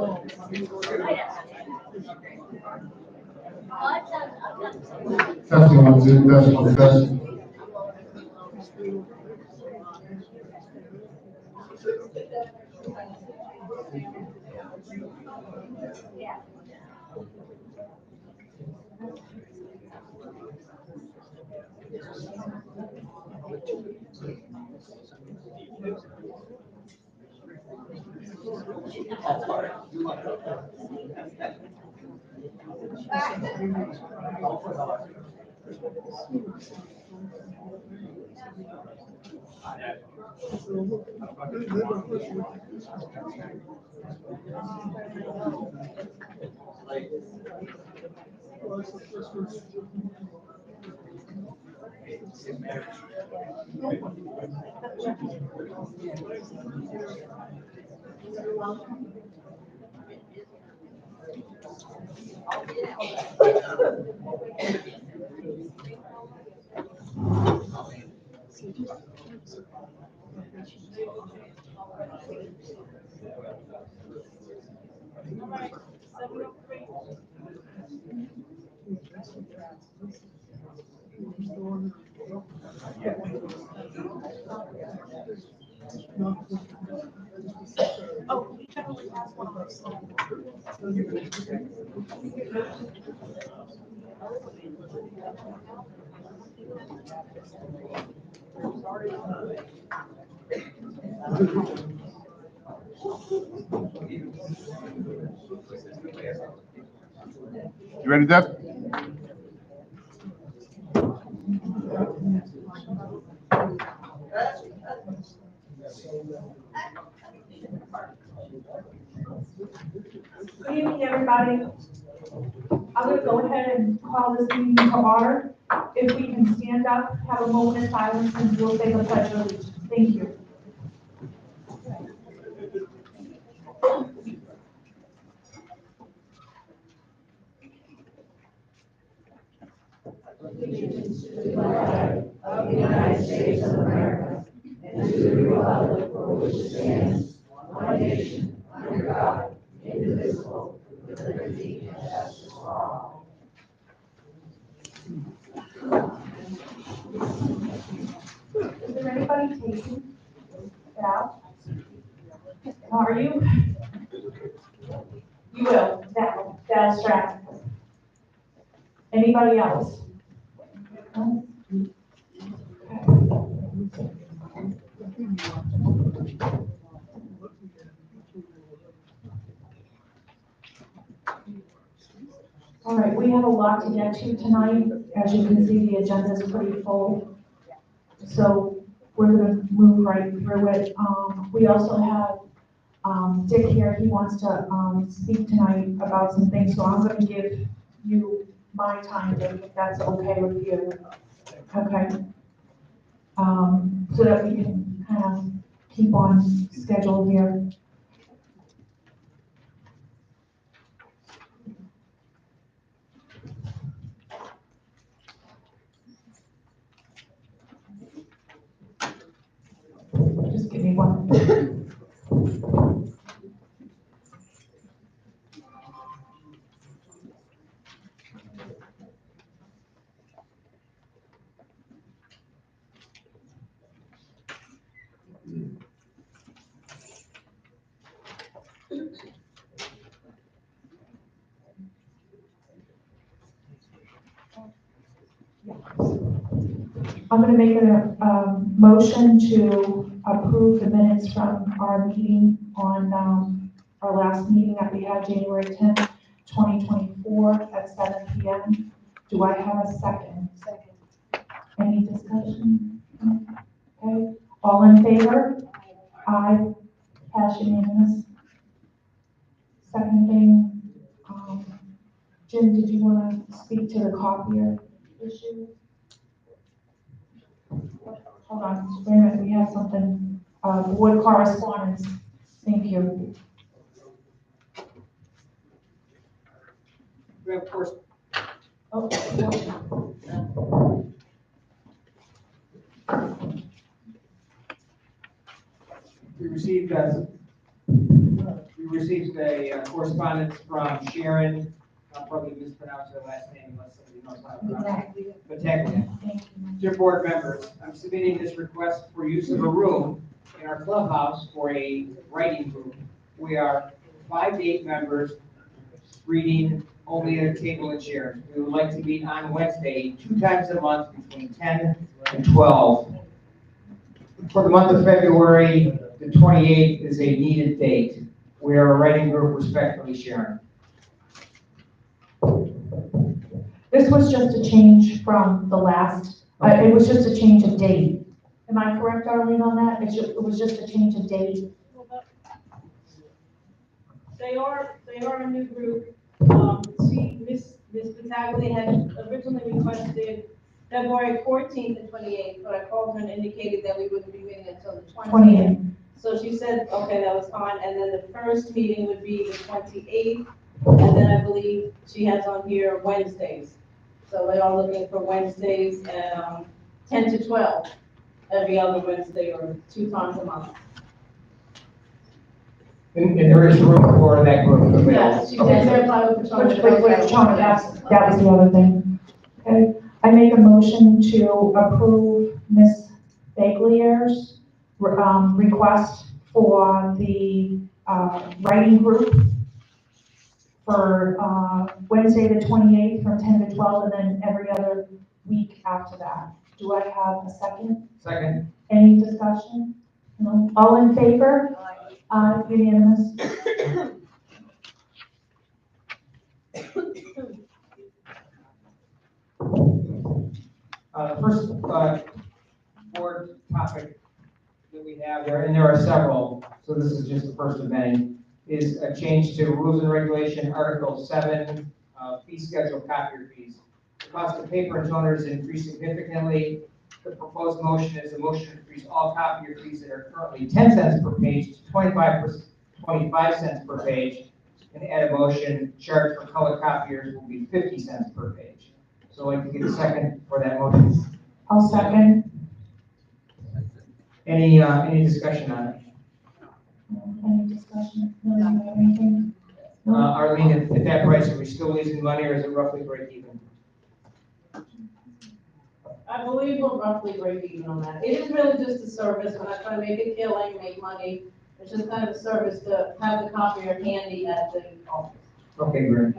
Testing on Zoom, testing. You ready, Deb? Good evening, everybody. I'm going to go ahead and call this meeting to order. If we can stand up, have a moment of silence, and we'll say the pledge of allegiance. Thank you. Allegiance to the flag of the United States of America and to the republic for which it stands, one nation, under God, indivisible, with liberty and justice for all. Is there anybody taking it out? Are you? You will, that's right. Anybody else? No? All right, we have a lot to get to tonight. As you can see, the agenda is pretty full. So we're going to move right through it. We also have Dick here. He wants to speak tonight about some things. So I'm going to give you my time, Dick, if that's okay with you. Okay. So that we can kind of keep on schedule here. Just give me one. I'm going to make a motion to approve the minutes from our meeting on our last meeting that we had January 10th, 2024 at 7 p.m. Do I have a second? Second. Any discussion? Okay. All in favor? Aye. Pass unanimous. Second thing, Jim, did you want to speak to the copier issue? Hold on, wait a minute, we have something, board correspondence. Thank you. We have course. Oh, We received We received a correspondence from Sharon, I'll probably mispronounce her last name unless somebody knows how to pronounce it. Battaglia. Thank you. Dear board members, I'm submitting this request for use of a room in our clubhouse for a writing group. We are 5 to 8 members, reading only at a table and chairs. We would like to meet on Wednesday, 2 times a month between 10 and 12. For the month of February, the 28th is a needed date. We are a writing group, respectfully, Sharon. This was just a change from the last, it was just a change of date. Am I correct, Arlene, on that? It was just a change of date. They are a new group. Miss Battaglia had originally requested February 14th and 28th, but I called her and indicated that we wouldn't be meeting until the 20th. 28th. So she said, okay, that was fine, and then the first meeting would be the 28th, and then I believe she has on here Wednesdays. So they are looking for Wednesdays, 10 to 12, every other Wednesday or 2 times a month. And there is room for that group available. Yes, she did verify with Patrona. Which China, that was the other thing. Okay, I make a motion to approve Ms. Baglier's request for the writing group for Wednesday the 28th from 10 to 12 and then every other week after that. Do I have a second? Second. Any discussion? No? All in favor? Unanimous. The first board topic that we have there, and there are several, so this is just the first of many, is a change to Rules and Regulation Article 7, fee schedule copier fees. The cost of paper and toner has increased significantly. The proposed motion is a motion to increase all copier fees that are currently 10 cents per page to 25 cents per page, and add a motion, charge for color copiers will be 50 cents per page. So I'd like to get a second for that motion. I'll second. Any discussion on it? Any discussion? No, do you have anything? No? Arlene, at that price, are we still losing money or is it roughly break even? I believe we'll roughly break even on that. It is really just a service. We're not trying to make a killing, make money. It's just kind of a service to have the copier handy at the office. Okay, great.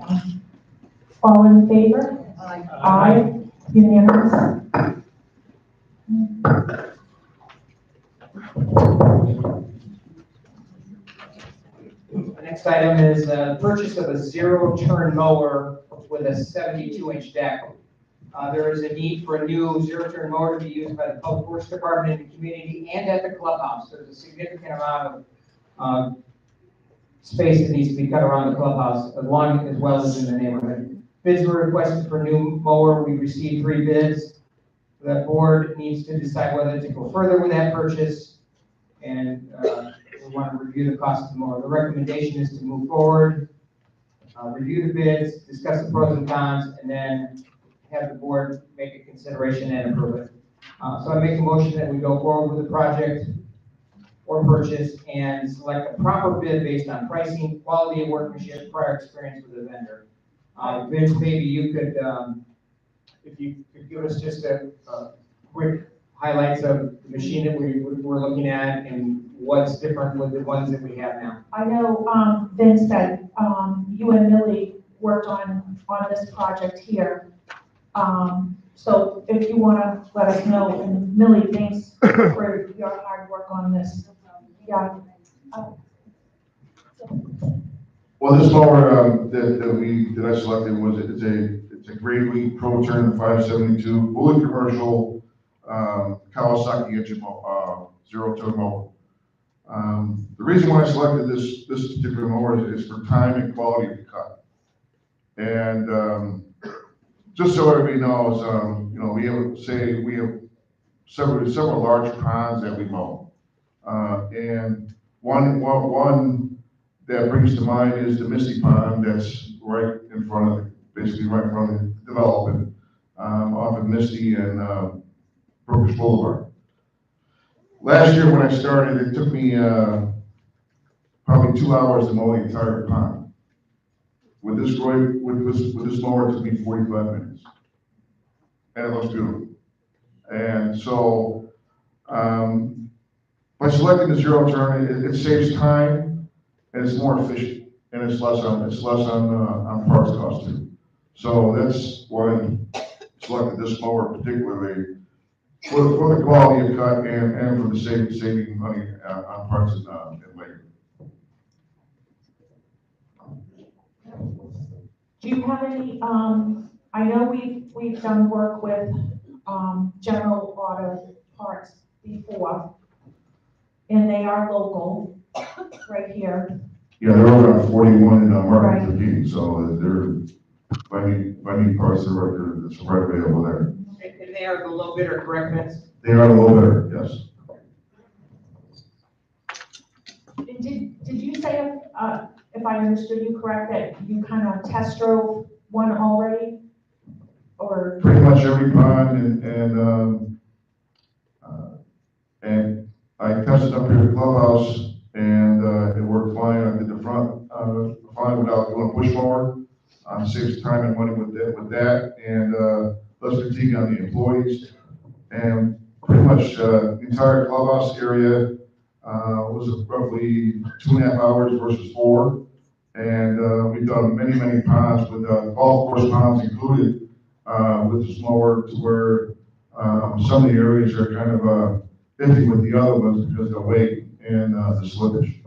All in favor? Aye. Unanimous. The next item is purchase of a zero-turn mower with a 72-inch deck. There is a need for a new zero-turn mower to be used by the Public Works Department in the community and at the clubhouse. There's a significant amount of space that needs to be cut around the clubhouse, as well as in the neighborhood. Bids were requested for new mower. We received 3 bids. The board needs to decide whether to go further with that purchase, and we want to review the cost of the mower. The recommendation is to move forward, review the bids, discuss the pros and cons, and then have the board make a consideration and approve it. So I make a motion that we go forward with the project or purchase and select a proper bid based on pricing, quality of workmanship, prior experience with the vendor. Vince, maybe you could, if you could give us just a quick highlights of the machine that we're looking at and what's different with the ones that we have now. I know, Vince, that you and Millie worked on this project here. So if you want to let us know, and Millie, thanks for your hard work on this. Yeah. Well, this mower that I selected it's a Grade Wing Pro Turn 572 fully commercial Kawasaki engine zero-turn mower. The reason why I selected this particular mower is for time and quality of the cut. And just so everybody knows, we have several large ponds that we mow, and one that brings to mind is the Misty Pond that's right in front of, basically right in front of the development, off of Misty and Brookridge Boulevard. Last year when I started, it took me probably probably 2 hours to mow the entire pond. With this mower, it took me 45 minutes. And it looks beautiful. And so, by selecting the zero turn, it saves time, and it's more efficient, and it's less on parts cost too. So that's why I selected this mower particularly, for the quality of cut and for the saving money on parts and labor. Do you have any, I know we've done work with, General Auto Parts before, and they are local, right here. Yeah, they're over on 41 in Martin Luther King, so they're, if I need parts, it's right available there. And they are the low bidder, correct, Vince? They are a little better, yes. And did you say, if I understood you correct, that you kind of test drove one already? Or? Pretty much every pond and I tested up here at the clubhouse and it worked fine. I did the front fine without doing a push mower. Saves time and money with that and less fatigue on the employees. And pretty much the entire clubhouse area was roughly 2.5 hours versus 4. And we've done many ponds with golf course ponds included with this mower, to where some of the areas are kind of iffy with the other ones because of the weight and the slippage.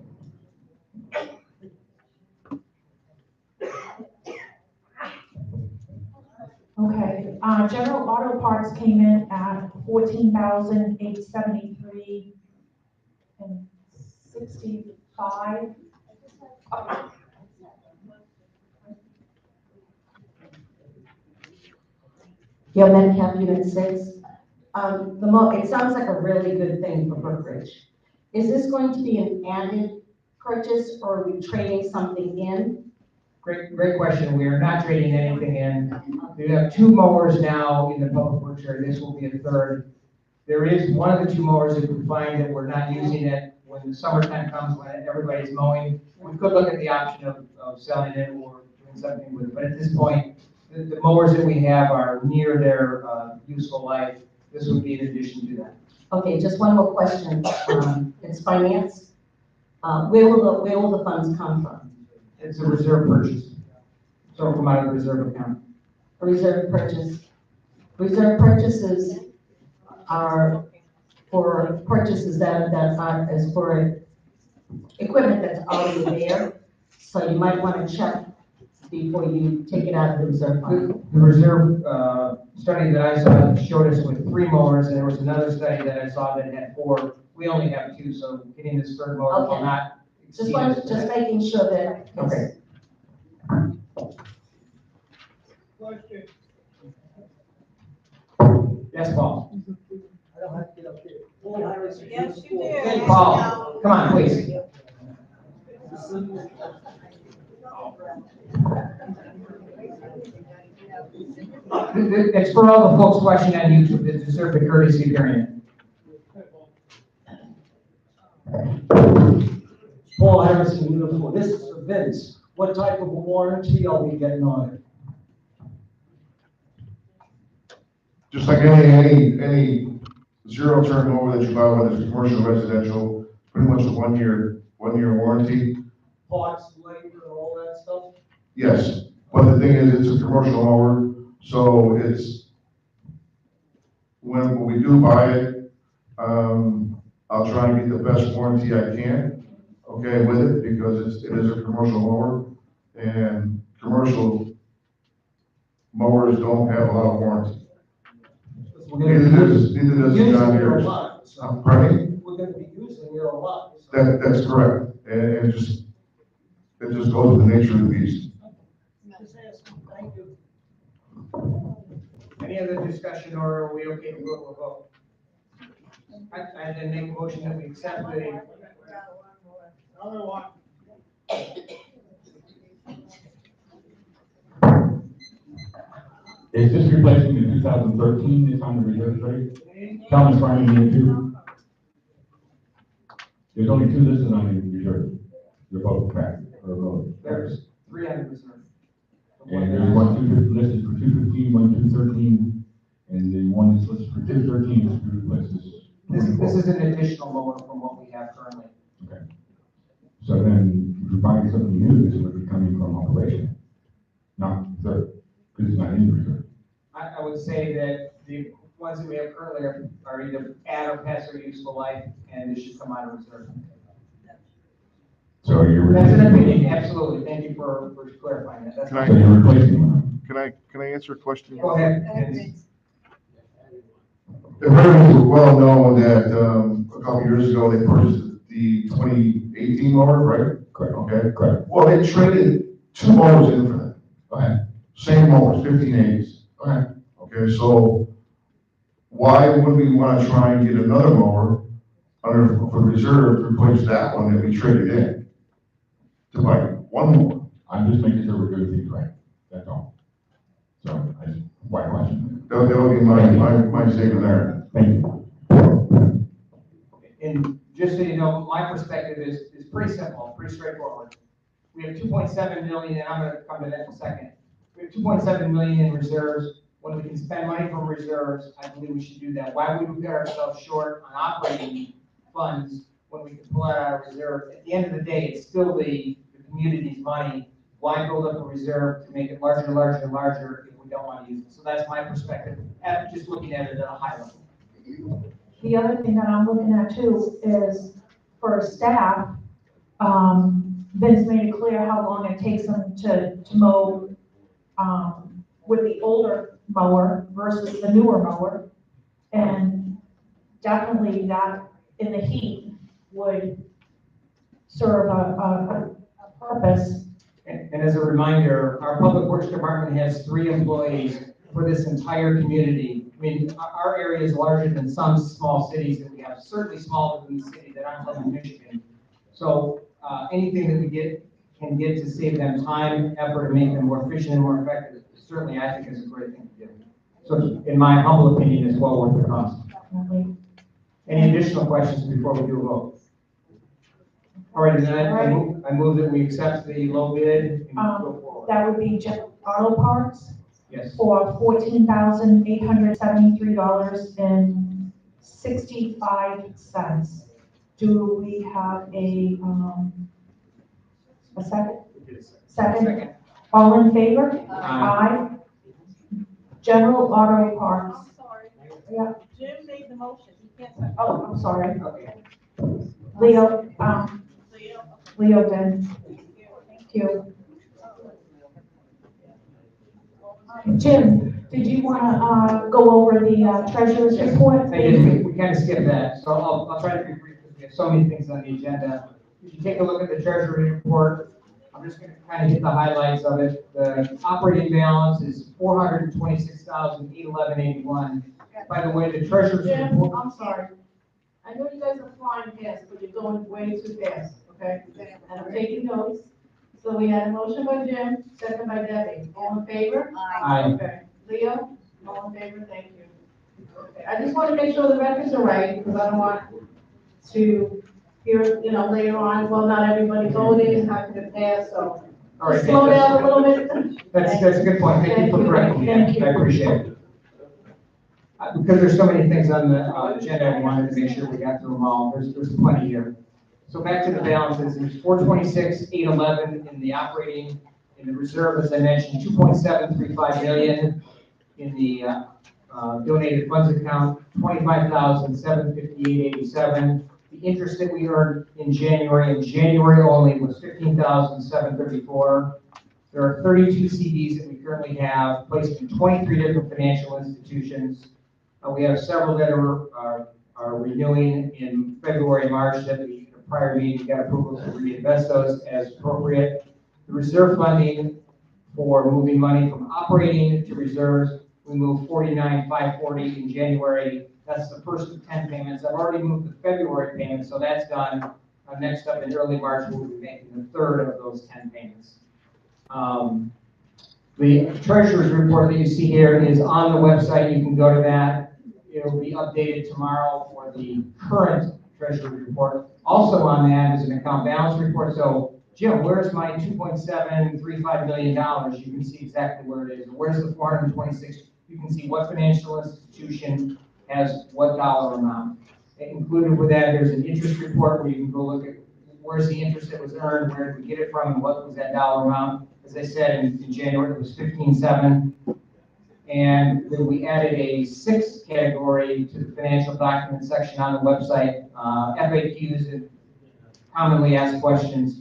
Okay, General Auto Parts came in at $14,873 and 65. Your Metcalf Unit 6. It sounds like a really good thing for Brookridge. Is this going to be an added purchase, or are we trading something in? Great question. We are not trading anything in. We have 2 mowers now in the public works area. This will be a 3rd. There is one of the 2 mowers that we find that we're not using it when the summertime comes, when everybody's mowing. We could look at the option of selling it or doing something with it. But at this point, the mowers that we have are near their useful life. This would be in addition to that. Okay, just one more question. It's finance. Where will the funds come from? It's a reserve purchase. So it'll come out of the reserve account. A reserve purchase. Reserve purchases are for purchases that are as for equipment that's already there. So you might want to check before you take it out of the reserve fund. The reserve study that I saw showed us with 3 mowers, and there was another study that I saw that had 4. We only have 2, so getting this 3rd mower will Okay. not exceed us. Just making sure that. Okay. Yes, Paul. Yes, you do. Hey, Paul, come on, please. It's for all the folks watching on YouTube that deserve the courtesy period. Paul Harrison, Uniform. This is for Vince. What type of a warranty are we getting on it? Just like any zero turn mower that you buy, whether it's commercial or residential, pretty much a one-year warranty. Parts, labor, all that stuff? Yes, but the thing is, it's a commercial mower, so it's, when we do buy it, I'll try and get the best warranty I can, okay, with it, because it is a commercial mower, and commercial mowers don't have a lot of warranty. Neither does the John Deere. Pardon me? We're gonna be using it a lot. That's correct, and it just goes with the nature of the beast. Thank you. Any other discussion, or are we okay to go to a vote? I then make a motion that we accept the. Is this replacing the 2013 that's on the reserve rate? Thomas Farming year 2? There's only 2 listed on the reserve. They're both tracked, or both. There's 300 reserve. And there's one listed for 215, one 213, and the one that's listed for 213 is to replace This is an additional mower from what we have currently. Okay. So then, if you're buying something new, this would be coming from operation, not reserve, because it's not in reserve. I would say that the ones that we have currently are either at or past their useful life, and they should come out of reserve. So you're That's an replacing opinion, them. absolutely. Thank you for clarifying that. That's Can I- So you're replacing them. Can I answer a question? Go ahead. Vince. The veterans were well known that, a couple years ago, they purchased the 2018 mower, right? Correct. Okay. Correct. Well, they traded 2 mowers in for that. Go ahead. Same mowers, 1580s. Go ahead. Okay, so why would we want to try and get another mower under, for reserve to replace that one that we traded in? To buy one more. I'm just making sure we're doing things right. That's all. So, why question? That would be my statement there. Thank you. And just so you know, my perspective is pretty simple, pretty straightforward. We have 2.7 million, and I'm gonna come to that in a second. We have 2.7 million in reserves. When we can spend money from reserves, I believe we should do that. Why would we put ourselves short on operating funds when we can pull that out of reserve? At the end of the day, it's still the community's money. Why build up a reserve to make it larger, larger, and larger if we don't want to use it? So that's my perspective, just looking at it at a high level. The other thing that I'm looking at too is for staff, Vince made it clear how long it takes them to mow, with the older mower versus the newer mower. And definitely that in the heat would serve a purpose. And as a reminder, our Public Works Department has 3 employees for this entire community. I mean, our area is larger than some small cities that we have, certainly smaller than the city that I'm from in Michigan. So anything that we can get to save them time, effort, and make them more efficient and more effective, certainly I think is a great thing to do. So in my humble opinion, it's well worth the cost. Definitely. Any additional questions before we do a vote? All right, and then I move that we accept the low bid and go forward. That would be just auto parts Yes. for $14,873.65. Do we have a second? Second? All in favor? Aye. General auto parts. I'm sorry. Yeah. Jim made the motion. He can't second. Oh, I'm sorry. Okay. Leo, Leo. Leo did. Thank you. Jim, did you want to go over the treasurer's report? I did, we kind of skipped that, so I'll try to be brief because we have so many things on the agenda. If you take a look at the treasury report, I'm just going to kind of hit the highlights of it. The operating balance is $426,811.81. By the way, the treasurer's Jim, report. I'm sorry. I know you guys are flying past, but you're going way too fast, okay? And I'm taking notes. So we had a motion by Jim, second by Debbie. All in favor? Aye. Okay. Leo? All in favor? Thank you. Okay. I just want to make sure the records are right, because I don't want to hear, later on, well, not everybody voted, how could it pass, so. All right, Slow down a little bit. That's a good point. Thank you for correcting me. Thank you. I appreciate it. Because there's so many things on the agenda, I wanted to make sure we got through them all. There's plenty here. So back to the balances, there's 426,811 in the operating, in the reserve, as I mentioned, 2.735 million in the donated funds account, 25,758.87. The interest that we earned in January only was 15,734. There are 32 CDs that we currently have placed in 23 different financial institutions. We have several that are renewing in February and March that the prior meeting got approval to reinvest those as appropriate. The reserve funding for moving money from operating to reserves, we moved 49,540 in January. That's the first of 10 payments. I've already moved the February payment, so that's done. Next up in early March, we'll be making the third of those 10 payments. The treasurer's report that you see here is on the website. You can go to that. It'll be updated tomorrow for the current treasurer's report. Also on that is an account balance report. So Jim, where's my $2.735 million? You can see exactly where it is. Where's the 426? You can see what financial institution has what dollar amount. Included with that, there's an interest report where you can go look at where's the interest that was earned, where did we get it from, and what was that dollar amount. As I said, in January, it was 15.7. And then we added a sixth category to the financial documents section on the website, FAQs and commonly asked questions.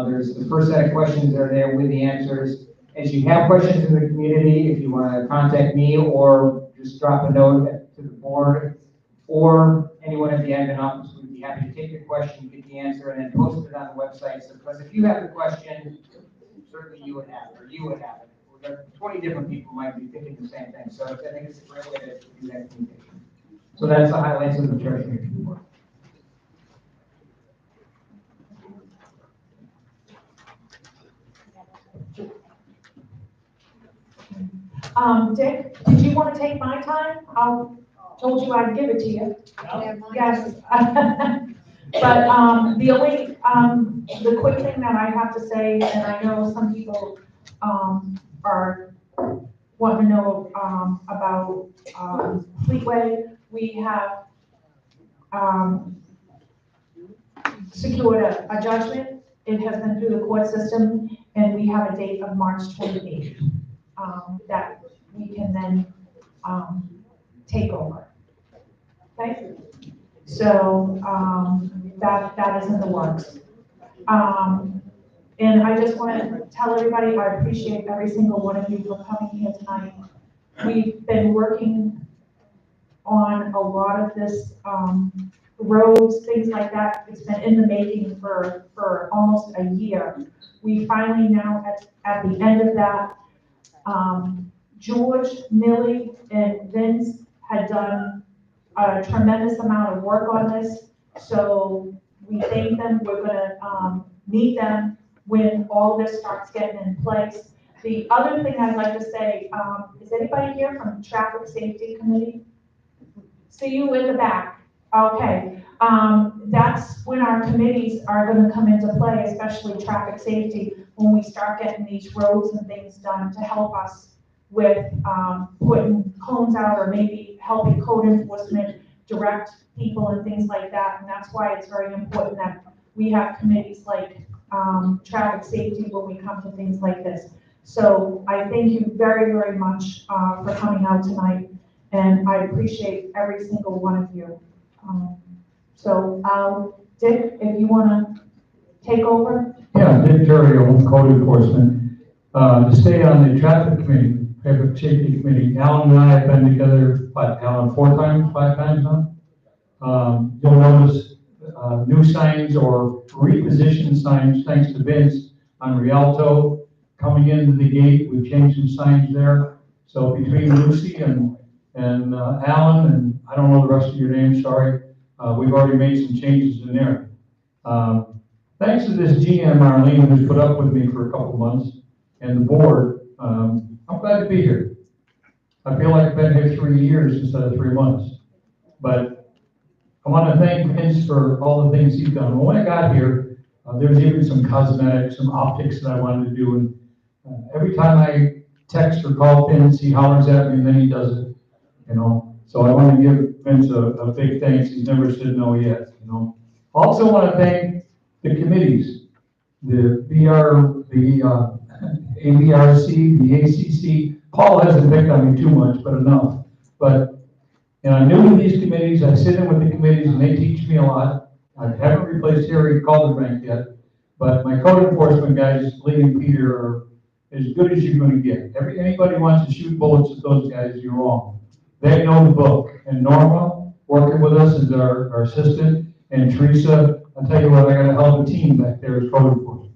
There's the first set of questions that are there with the answers. As you have questions in the community, if you want to contact me or just drop a note to the board or anyone at the admin office, we'd be happy to take your question, get the answer, and then post it on the website. So, because if you have the question, certainly you would have it, or you would have it. 20 different people might be thinking the same thing. So I think it's a great way to do that communication. So that's the highlights of the treasury report. Dick, did you want to take my time? I told you I'd give it to you. Yes. But the only, the quick thing that I have to say, and I know some people are wanting to know about Fleetway, we have secured a judgment. It has been through the court system, and we have a date of March 28th that we can then take over. Okay? So that is in the works. And I just want to tell everybody, I appreciate every single one of you for coming here tonight. We've been working on a lot of this, roads, things like that. It's been in the making for almost a year. We finally now at the end of that, George, Millie, and Vince had done a tremendous amount of work on this. So we thank them. We're gonna meet them when all this starts getting in place. The other thing I'd like to say, is anybody here from Traffic Safety Committee? See you in the back. Okay. That's when our committees are going to come into play, especially traffic safety, when we start getting these roads and things done to help us with putting cones out or maybe helping code enforcement direct people and things like that. And that's why it's very important that we have committees like traffic safety when we come to things like this. So I thank you very, very much for coming out tonight, and I appreciate every single one of you. So Dick, if you want to take over. Yeah, Dick Terrio, code enforcement. To stay on the traffic committee, traffic safety committee, Alan and I have been together, Alan, 5 times now. You'll notice new signs or repositioned signs, thanks to Vince on Rialto. Coming into the gate, we've changed some signs there. So between Lucy and Alan, and I don't know the rest of your names, sorry, we've already made some changes in there. Thanks to this GM, Arlene, who's put up with me for a couple months, and the board, I'm glad to be here. I feel like I've been here 3 years instead of 3 months. But I want to thank Vince for all the things he's done. When I got here, there was even some cosmetics, some optics that I wanted to do. And every time I text or call Vince, he hollers at me and then he does it, you know. So I want to give Vince a big thanks. He's never said no yet, you know. Also want to thank the committees, the ABRC, the ACC. Paul hasn't picked on me too much, but enough. But, and I'm new to these committees. I sit in with the committees and they teach me a lot. I haven't replaced Harry Calderbank yet, but my code enforcement guys, Lee and Peter, are as good as you're going to get. Anybody wants to shoot bullets at those guys, you're wrong. They know the book. And Norma, working with us, is our assistant. And Teresa, I'll tell you what, I got a hell of a team back there as code enforcement.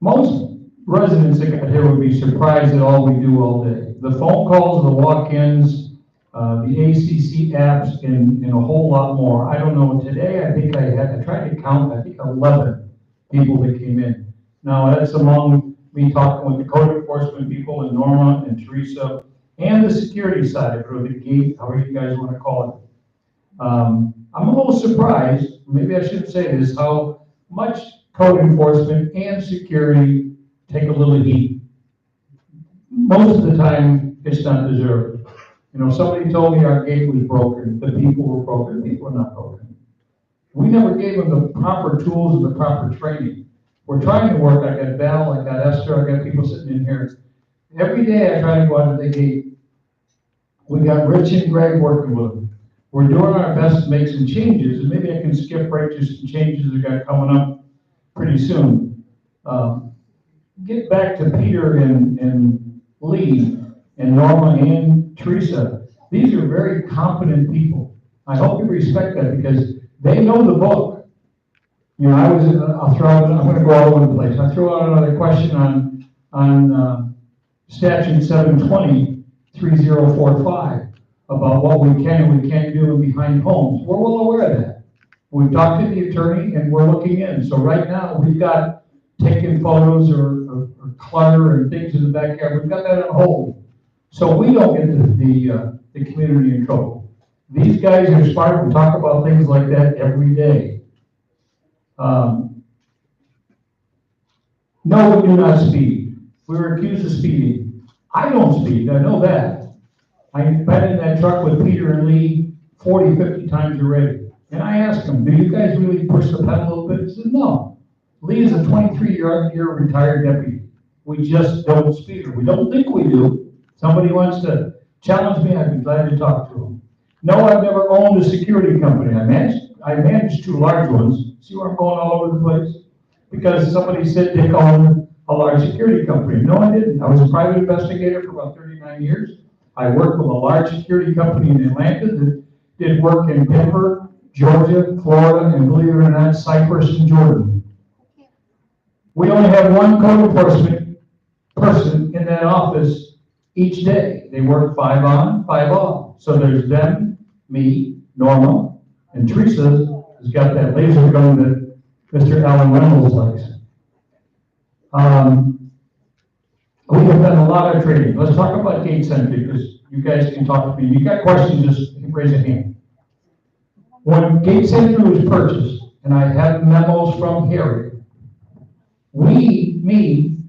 Most residents that got here would be surprised at all we do all day. The phone calls, the walk-ins, the ACC apps, and a whole lot more. I don't know, today I think I tried to count, I think 11 people that came in. Now that's among me talking with the code enforcement people and Norma and Teresa and the security side, or the gate, however you guys want to call it. I'm a little surprised, maybe I shouldn't say this, how much code enforcement and security take a little heat. Most of the time, it's not deserved. You know, somebody told me our gate was broken, the people were broken, people are not broken. We never gave them the proper tools and the proper training. We're trying to work, I got Val, I got Esther, I got people sitting in here. Every day I try to go out to the gate. We got Rich and Greg working with them. We're doing our best to make some changes, and maybe I can skip right to some changes that got coming up pretty soon. Get back to Peter and Lee and Norma and Teresa. These are very competent people. I hope you respect that because they know the book. You know, I'm going to go all over the place. I throw out another question on statute 720-3045 about what we can and we can't do behind homes. We're well aware of that. We've talked to the attorney and we're looking in. So right now we've got taking photos or clutter and things in the backyard. We've got that on hold. So we don't get the community in trouble. These guys are smart. We talk about things like that every day. No, we do not speed. We were accused of speeding. I don't speed, I know that. I've been in that truck with Peter and Lee 40, 50 times already. And I asked them, do you guys really push the pedal a little bit? He said, no. Lee is a 23-year retired deputy. We just don't speed. We don't think we do. Somebody wants to challenge me, I'd be glad to talk to them. No, I've never owned a security company. I managed 2 large ones. See where I'm going all over the place? Because somebody said they owned a large security company. No, I didn't. I was a private investigator for about 39 years. I worked with a large security company in Atlanta that did work in Denver, Georgia, Florida, and believe it or not, Cyprus and Jordan. We only have one code enforcement person in that office each day. They work 5 on, 5 off. So there's them, me, Norma, and Teresa has got that laser gun that Mr. Alan Reynolds likes. We have done a lot of training. Let's talk about gate entry because you guys can talk to me. If you got questions, just raise a hand. When gate entry was purchased, and I have memos from Harry, we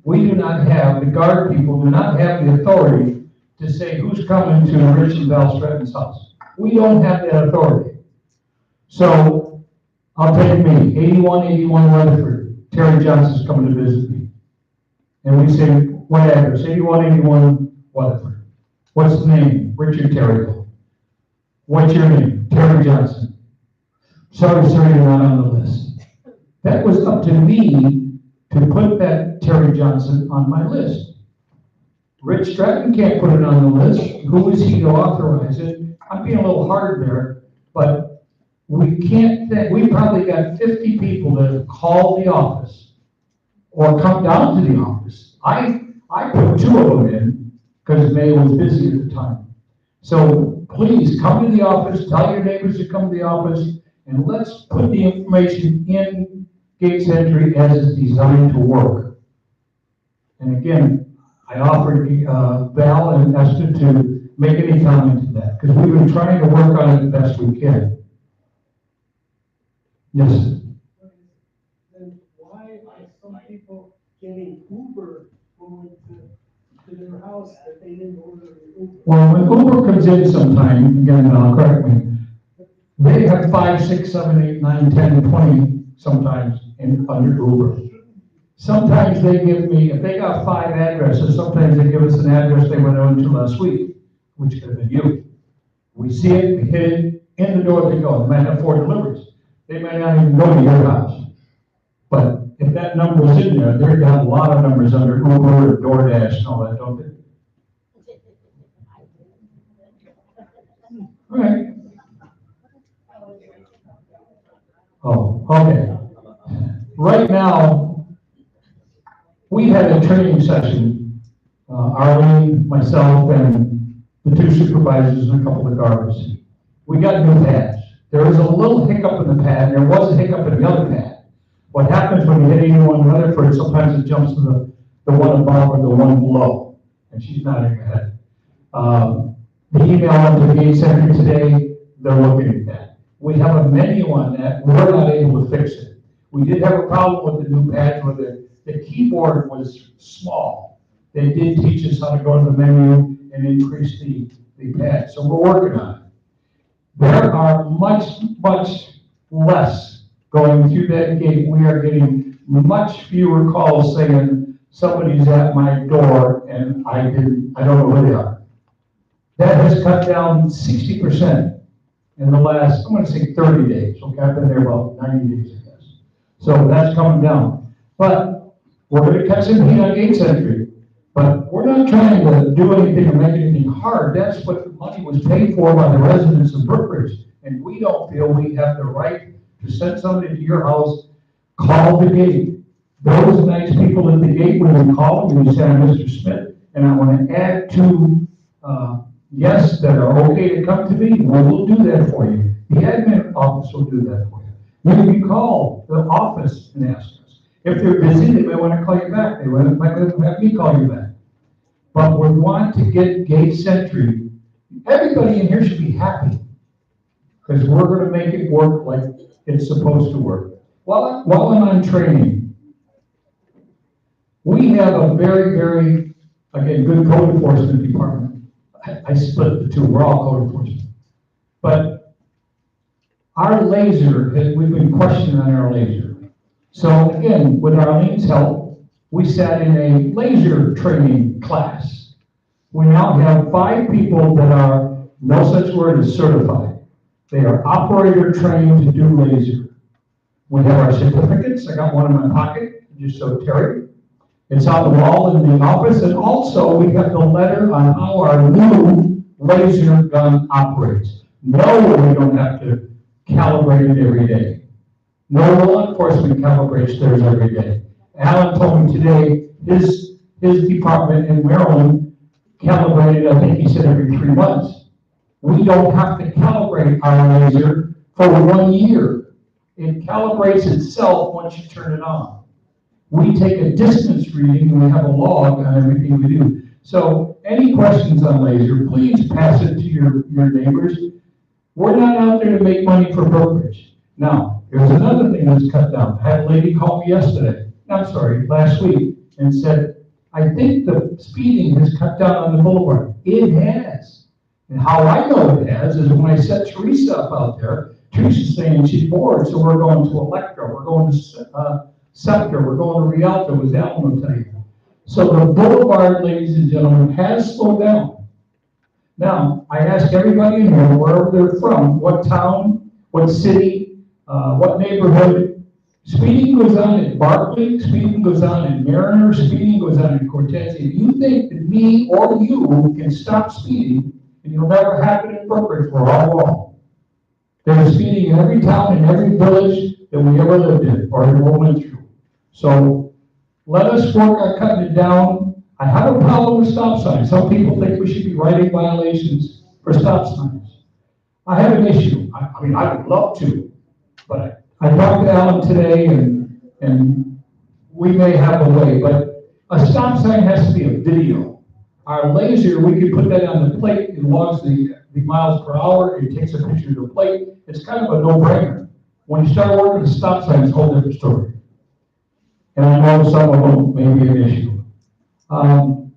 do not have, the guard people do not have the authority to say who's coming to Rich and Val Stratton's house. We don't have that authority. So, I'll take me, 8181 Weatherford. Terry Johnson's coming to visit me. And we say, what address? 8181 Weatherford. What's the name? Richard Terry. What's your name? Terry Johnson. Sorry, sir, you're not on the list. That was up to me to put that Terry Johnson on my list. Rich Stratton can't put it on the list. Who is he to authorize it? I'm being a little hard there, but we can't think, we probably got 50 people that have called the office or come down to the office. I put 2 of them in because May was busy at the time. So please come to the office, tell your neighbors to come to the office, and let's put the information in Gates Entry as it's designed to work. And again, I offered Val and Esther to make any comment to that because we've been trying to work on it the best we can. Yes. Then why are some people getting Uber going to their house that they didn't order an Uber? Well, when Uber comes in sometime, again, correct me, they have 5, 6, 7, 8, 9, 10, 20 sometimes under Uber. Sometimes they give me, if they got 5 addresses, sometimes they give us an address they went on to last week, which could have been you. We see it, we hit it, in the door they go. They might have 4 deliveries. They might not even go to your house. But if that number is in there, they're got a lot of numbers under Uber or DoorDash and all that, don't they? All right. Oh, okay. Right now, we had a training session, Arlene, myself, and the 2 supervisors and a couple of guards. We got new pads. There was a little hiccup in the pad, and there was a hiccup in the other pad. What happens when you hit 81 Weatherford, sometimes it jumps to the one above or the one below, and she's nodding her head. The email went to the Gates Center today, they're looking at that. We have a menu on that, we're not able to fix it. We did have a problem with the new pads where the keyboard was small. They did teach us how to go to the menu and increase the pad, so we're working on it. There are much less going through that gate. We are getting much fewer calls saying somebody's at my door and I don't know who they are. That has cut down 60% in the last, I'm gonna say 30 days. Okay, I've been there about 90 days, I guess. So that's coming down. But we're gonna cut some heat on gate entry. But we're not trying to do anything or make anything hard. That's what the money was paid for by the residents of Brookridge. And we don't feel we have the right to send somebody to your house, call the gate. Those nice people at the gate, when we call them, we say, I'm Mr. Smith, and I want to add two guests that are okay to come to me, well, we'll do that for you. The admin office will do that for you. You can call the office and ask us. If they're busy, they may want to call you back. They might have me call you back. But we want to get gate entry. Everybody in here should be happy because we're going to make it work like it's supposed to work. While I'm on training, we have a very, again, good code enforcement department. I split the two. We're all code enforcement. But our laser, we've been questioning on our laser. So again, with Arlene's help, we sat in a laser training class. We now have 5 people that are, no such word as certified. They are operator trained to do laser. We have our certificates. I got one in my pocket, just so Terry. It's on the wall in the office, and also we have the letter on how our new laser gun operates. No, we don't have to calibrate it every day. No law enforcement calibrates theirs every day. Alan told me today, his department in Maryland calibrated, I think he said every 3 months. We don't have to calibrate our laser for 1 year. It calibrates itself once you turn it on. We take a distance reading and we have a log on everything we do. So any questions on laser, please pass it to your neighbors. We're not out there to make money for brokerage. Now, there's another thing that's cut down. I had a lady call me last week, and said, I think the speeding has cut down on the boulevard. It has. And how I know it has is when I set Teresa up out there, Teresa's saying she's bored, so we're going to Electra, we're going to Sector, we're going to Rialto, as Alan will tell you. So the boulevard, ladies and gentlemen, has slowed down. Now, I ask everybody in here, wherever they're from, what town, what city, what neighborhood. Speeding goes on in Barclay, speeding goes on in Mariner, speeding goes on in Cortez. If you think that me or you can stop speeding, and it'll never happen in Brookridge, we're all wrong. There's speeding in every town, in every village that we ever lived in, or ever went through. So let us work on cutting it down. I have a problem with stop signs. Some people think we should be writing violations for stop signs. I have an issue. I mean, I would love to, but I talked to Alan today, and we may have a way, but a stop sign has to be a video. Our laser, we can put that on the plate, it logs the miles per hour, it takes a picture of the plate. It's kind of a no-brainer. When you start working a stop sign, it's a whole different story. And I know some of them may be an issue. I'll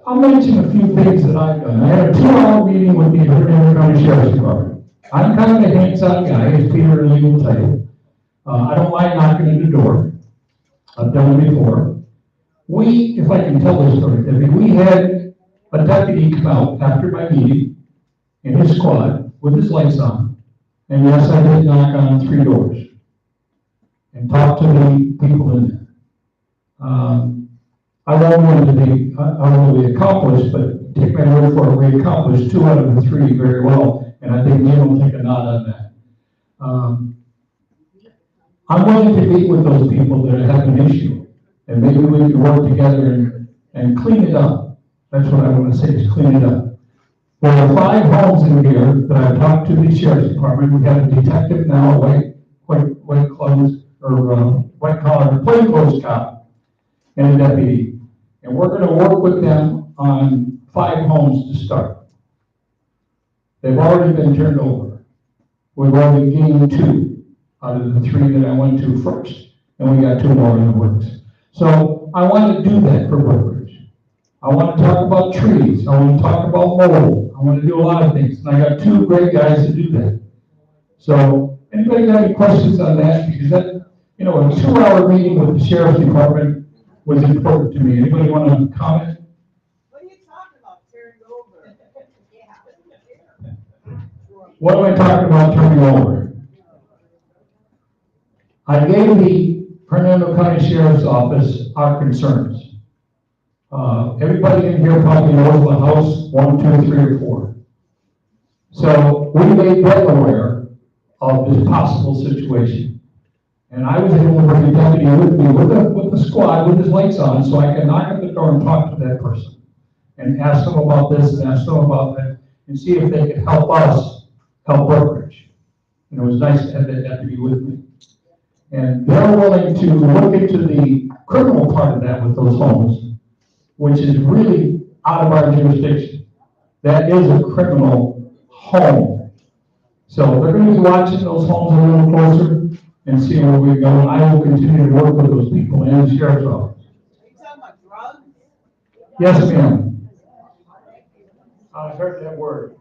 mention a few things that I've done. I had a 2-hour meeting with the Hernando County Sheriff's Department. I'm kind of a hands-on guy, as Peter and Lee will tell you. I don't mind knocking at the door. I've done it before. If I can tell this story, Debbie, we had a deputy come out after my meeting in his squad with his lights on. And yes, I did knock on 3 doors and talk to the people in there. I don't want to be utterly accomplished, but take my word for it, we accomplished 2 out of the 3 very well. And I think Neil will take a nod on that. I'm willing to meet with those people that have an issue, and maybe we can work together and clean it up. That's what I want to say, is clean it up. There are 5 homes in here that I've talked to the sheriff's department. We have a detective now, white clothes, or white collar, plain clothes cop, and a deputy. And we're going to work with them on 5 homes to start. They've already been turned over. We've already gained 2 out of the 3 that I went to first, and we got 2 more in the works. So I want to do that for Brookridge. I want to talk about trees. I want to talk about mold. I want to do a lot of things, and I got 2 great guys to do that. So anybody got any questions on that? Because that, a 2-hour meeting with the sheriff's department was important to me. Anybody want to comment? What are you talking about, turning over? What am I talking about turning over? I gave the Fernando County Sheriff's Office our concerns. Everybody in here probably knows about House 1, 2, 3, or 4. So we made them aware of this possible situation. And I was able to bring a deputy with me with the squad with his lights on so I could knock at the door and talk to that person and ask them about this and ask them about that and see if they could help us help Brookridge. And it was nice to have that deputy with me. And they're willing to look into the criminal part of that with those homes, which is really out of our jurisdiction. That is a criminal home. So they're going to be watching those homes a little closer and see where we go. And I will continue to work with those people and the sheriff's office. Are you talking about drugs? Yes, ma'am. I heard that word.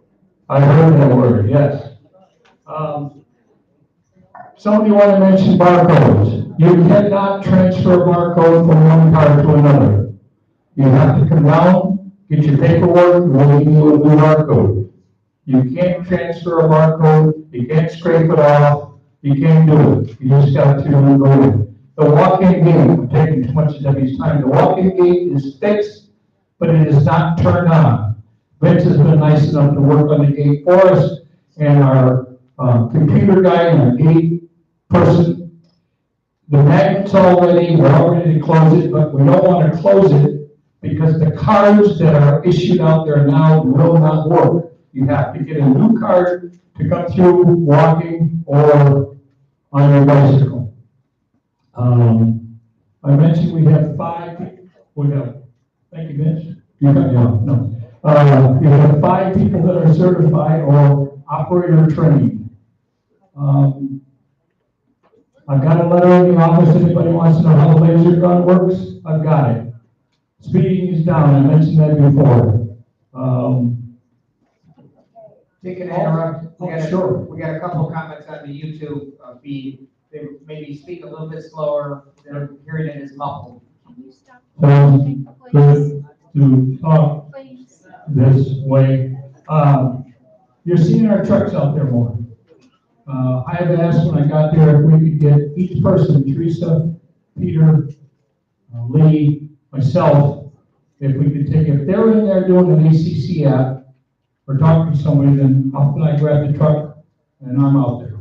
I heard that word, yes. Somebody want to mention barcodes. You cannot transfer a barcode from one card to another. You have to come down, get your paperwork, we'll give you a new barcode. You can't transfer a barcode, you can't scrape it off, you can't do it. You just got to go in. The walk-in gate, I'm taking too much of Debbie's time, the walk-in gate is fixed, but it is not turned on. Vince has been nice enough to work on the gate for us, and our computer guy and our gate person, the magnet's all ready, we're all ready to close it, but we don't want to close it because the cards that are issued out there now will not work. You have to get a new card to come through walking or on your bicycle. I mentioned we have 5, thank you, Vince. You have 5 people that are certified or operator trained. I've got a letter in the office. Anybody wants to know how the laser gun works? I've got it. Speeding is down. I mentioned that before. Dick, can I interrupt? Sure. We got a couple of comments on the YouTube feed. They maybe speak a little bit slower. They're hearing it as muffled. To talk this way. You're seeing our trucks out there more. I had asked when I got there if we could get each person, Teresa, Peter, Lee, myself, if we could take, if they're in there doing an ACC app or talking to somebody, then often I grab the truck and I'm out there.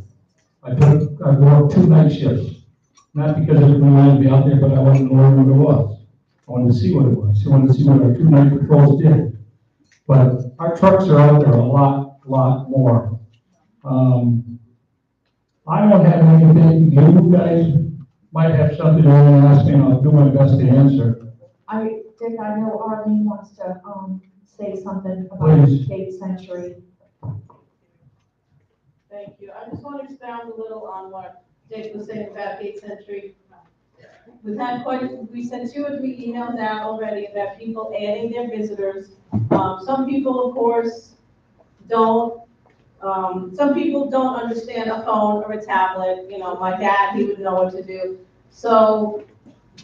I worked 2 night shifts, not because I didn't want to be out there, but I wanted to learn what it was. I wanted to see what it was. I wanted to see what our 2 night patrols did. But our trucks are out there a lot more. I don't have anything. You guys might have something you want to ask me, and I'll do my best to answer. Dick, I know Arlene wants to, say something about Please. Gate Century. Thank you. I just want to expound a little on what Dick was saying about Gate Century. We sent 2 or 3 emails out already about people adding their visitors. Some people, of course, some people don't understand a phone or a tablet. My dad, he would know what to do. So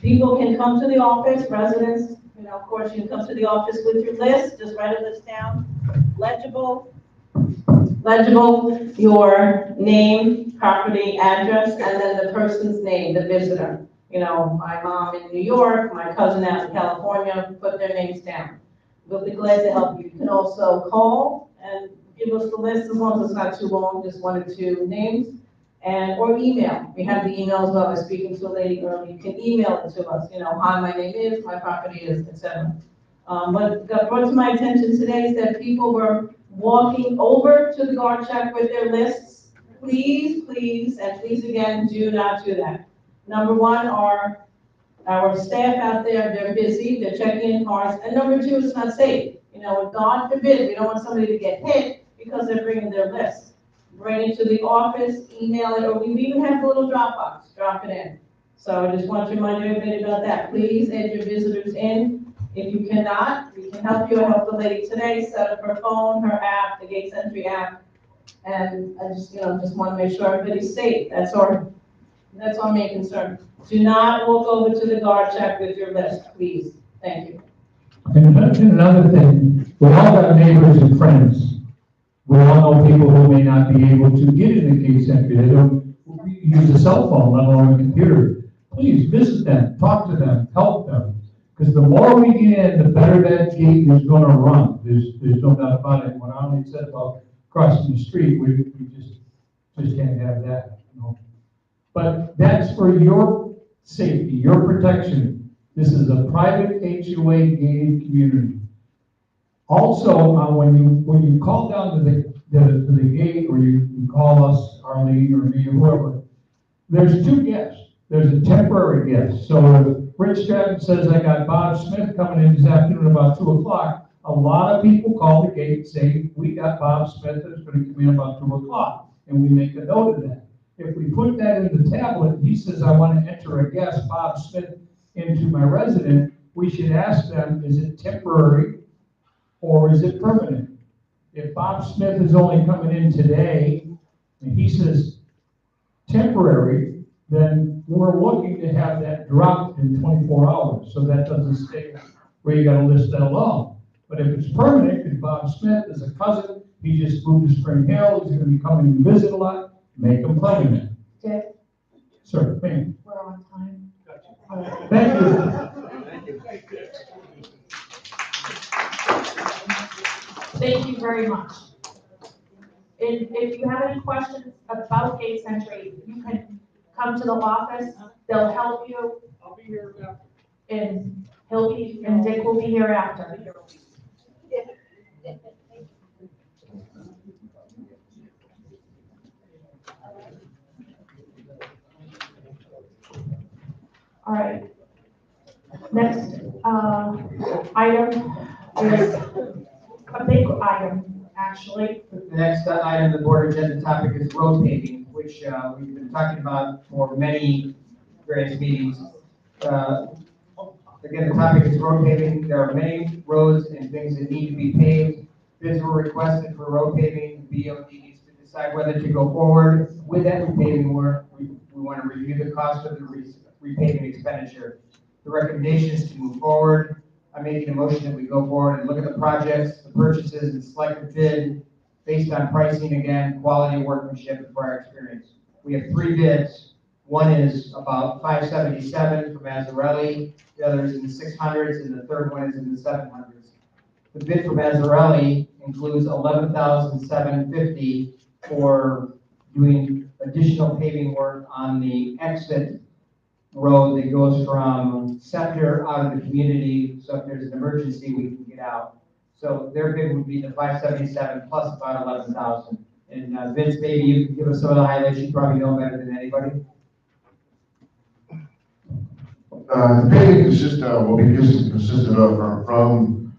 people can come to the office, residents, of course, you can come to the office with your list, just write a list down, legible, your name, property, address, and then the person's name, the visitor. My mom in New York, my cousin out in California, put their names down. We'll be glad to help you. You can also call and give us the list as long as it's not too long, just 1 or 2 names, or email. We have the emails. I was speaking to a lady earlier. You can email it to us. Hi, my name is, my property is, etc. What got brought to my attention today is that people were walking over to the guard shack with their lists. Please, and please again, do not do that. Number 1, our staff out there, they're busy, they're checking in cars, and number 2, it's not safe. God forbid, we don't want somebody to get hit, because they're bringing their list. Bring it to the office, email it, or we even have the little drop box, drop it in. So I just want to remind everybody about that. Please add your visitors in. If you cannot, we can help you. I helped the lady today set up her phone, her app, the Gates Entry app. And I just, just want to make sure everybody's safe. That's our main concern. Do not walk over to the guard check with your list, please. Thank you. And another thing, we all got neighbors and friends. We all know people who may not be able to get in the Gates Entry. They don't use a cell phone, let alone a computer. Please visit them, talk to them, help them. Because the more we get in, the better that gate is going to run. There's no doubt about it. When I said about crossing the street, we just can't have that. But that's for your safety, your protection. This is a private HOA gated community. Also, when you call down to the gate, or you call us, Arlene, or me, or whoever, there's two guests. There's a temporary guest. So if Rich Stratton says, I got Bob Smith coming in this afternoon about 2 o'clock, a lot of people call the gate and say, we got Bob Smith that's going to come in about 2 o'clock. And we make a note of that. If we put that in the tablet, he says, I want to enter a guest, Bob Smith, into my resident, we should ask them, is it temporary or is it permanent? If Bob Smith is only coming in today and he says temporary, then we're looking to have that dropped in 24 hours. So that doesn't stay where you got to list that long. But if it's permanent, if Bob Smith is a cousin, he just moved to Spring Hill, he's going to be coming to visit a lot, make him permanent. Dick, Sir, ma'am. we're on time. Thank you. Thank you very much. If you have any questions about Gates Entry, you can come to the office. They'll help you. I'll be here after. And Dick will be here after. All right. Next item is a big item, actually. The next item, the board agenda topic is road paving, which we've been talking about for many various meetings. Again, the topic is road paving. There are many roads and things that need to be paved. Bids were requested for road paving. The BOD needs to decide whether to go forward with that repaving work. We want to review the cost of the repaving expenditure. The recommendation is to move forward. I'm making a motion that we go forward and look at the projects, the purchases, and select a bid based on pricing, again, quality of workmanship, and prior experience. We have 3 bids. One is about $577 from Mazzarelli, the other is in the 600s, and the third one is in the 700s. The bid for Mazzarelli includes $11,750 for doing additional paving work on the exit road that goes from Center out of the community, so if there's an emergency, we can get out. So their bid would be the 577 plus about 11,000. And Vince, maybe you can give us some of the highlights. You probably know better than anybody. The paving will be consisted of from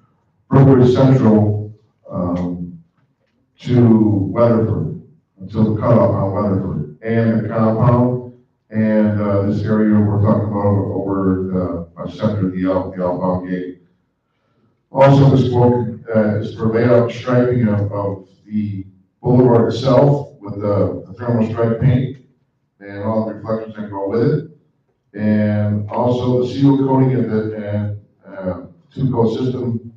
Brookridge Central to Weatherford, until the cutoff on Weatherford, and the compound, and this area we're talking about over the center of the outbound gate. Also, this quote is for layout and striping of the boulevard itself with the thermal stripe paint and all the reflections that go with it. And also the seal coating of the two-coat system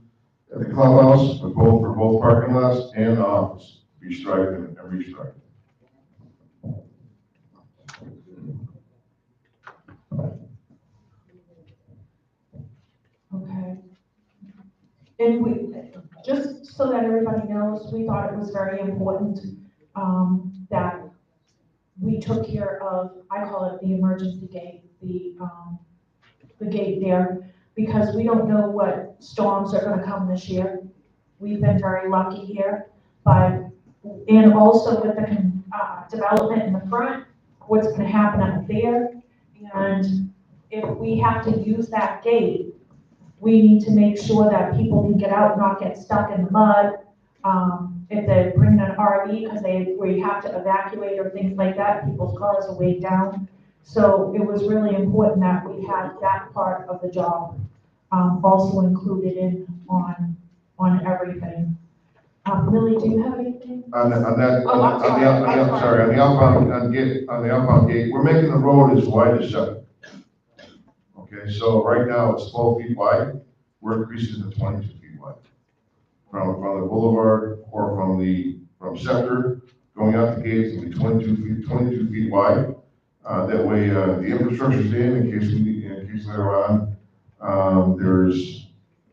at the clubhouse for both parking lots and the office to be striped and restriped. Okay. And just so that everybody knows, we thought it was very important that we took care of, I call it the emergency gate, the gate there, because we don't know what storms are gonna come this year. We've been very lucky here, and also with the development in the front, what's gonna happen up there. And if we have to use that gate, we need to make sure that people can get out, not get stuck in the mud, if they bring an RV, because we have to evacuate or things like that, people's cars are weighed down. So it was really important that we had that part of the job, also included in on everything. Millie, do you have anything? On that, Oh, I'm sorry, I'm sorry. on the outbound gate, we're making the road as wide as 7. Okay, so right now it's 12 feet wide, we're increasing to 22 feet wide. From the boulevard or from Scepter, going out the gates, it'll be 22 feet wide. That way, the infrastructure's in case later on, there's,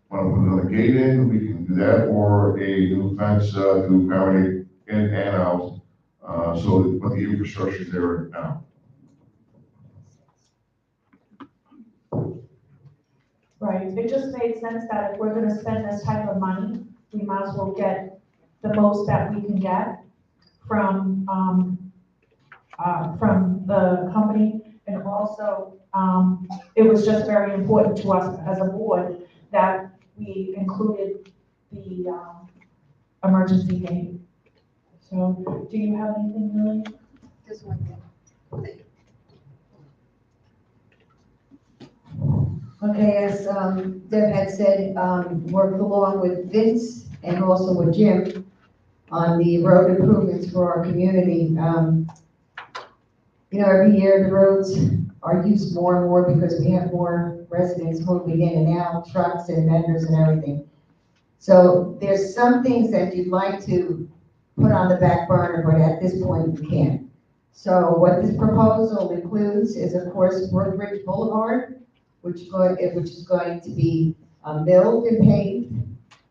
want to put another gate in, we can do that, or a new fence, to accommodate in and out, but the infrastructure's there now. Right, it just made sense that if we're gonna spend this type of money, we might as well get the most that we can get from the company. And also, it was just very important to us as a board that we included the, emergency gate. So, do you have anything, Lily? Just one thing. Okay, as Deb had said, worked along with Vince and also with Jim on the road improvements for our community. Every year the roads are used more and more because we have more residents moving in and out, trucks and vendors and everything. So there's some things that you'd like to put on the back burner, but at this point you can't. So what this proposal includes is, of course, Brookridge Boulevard, which is going to be milled and paved.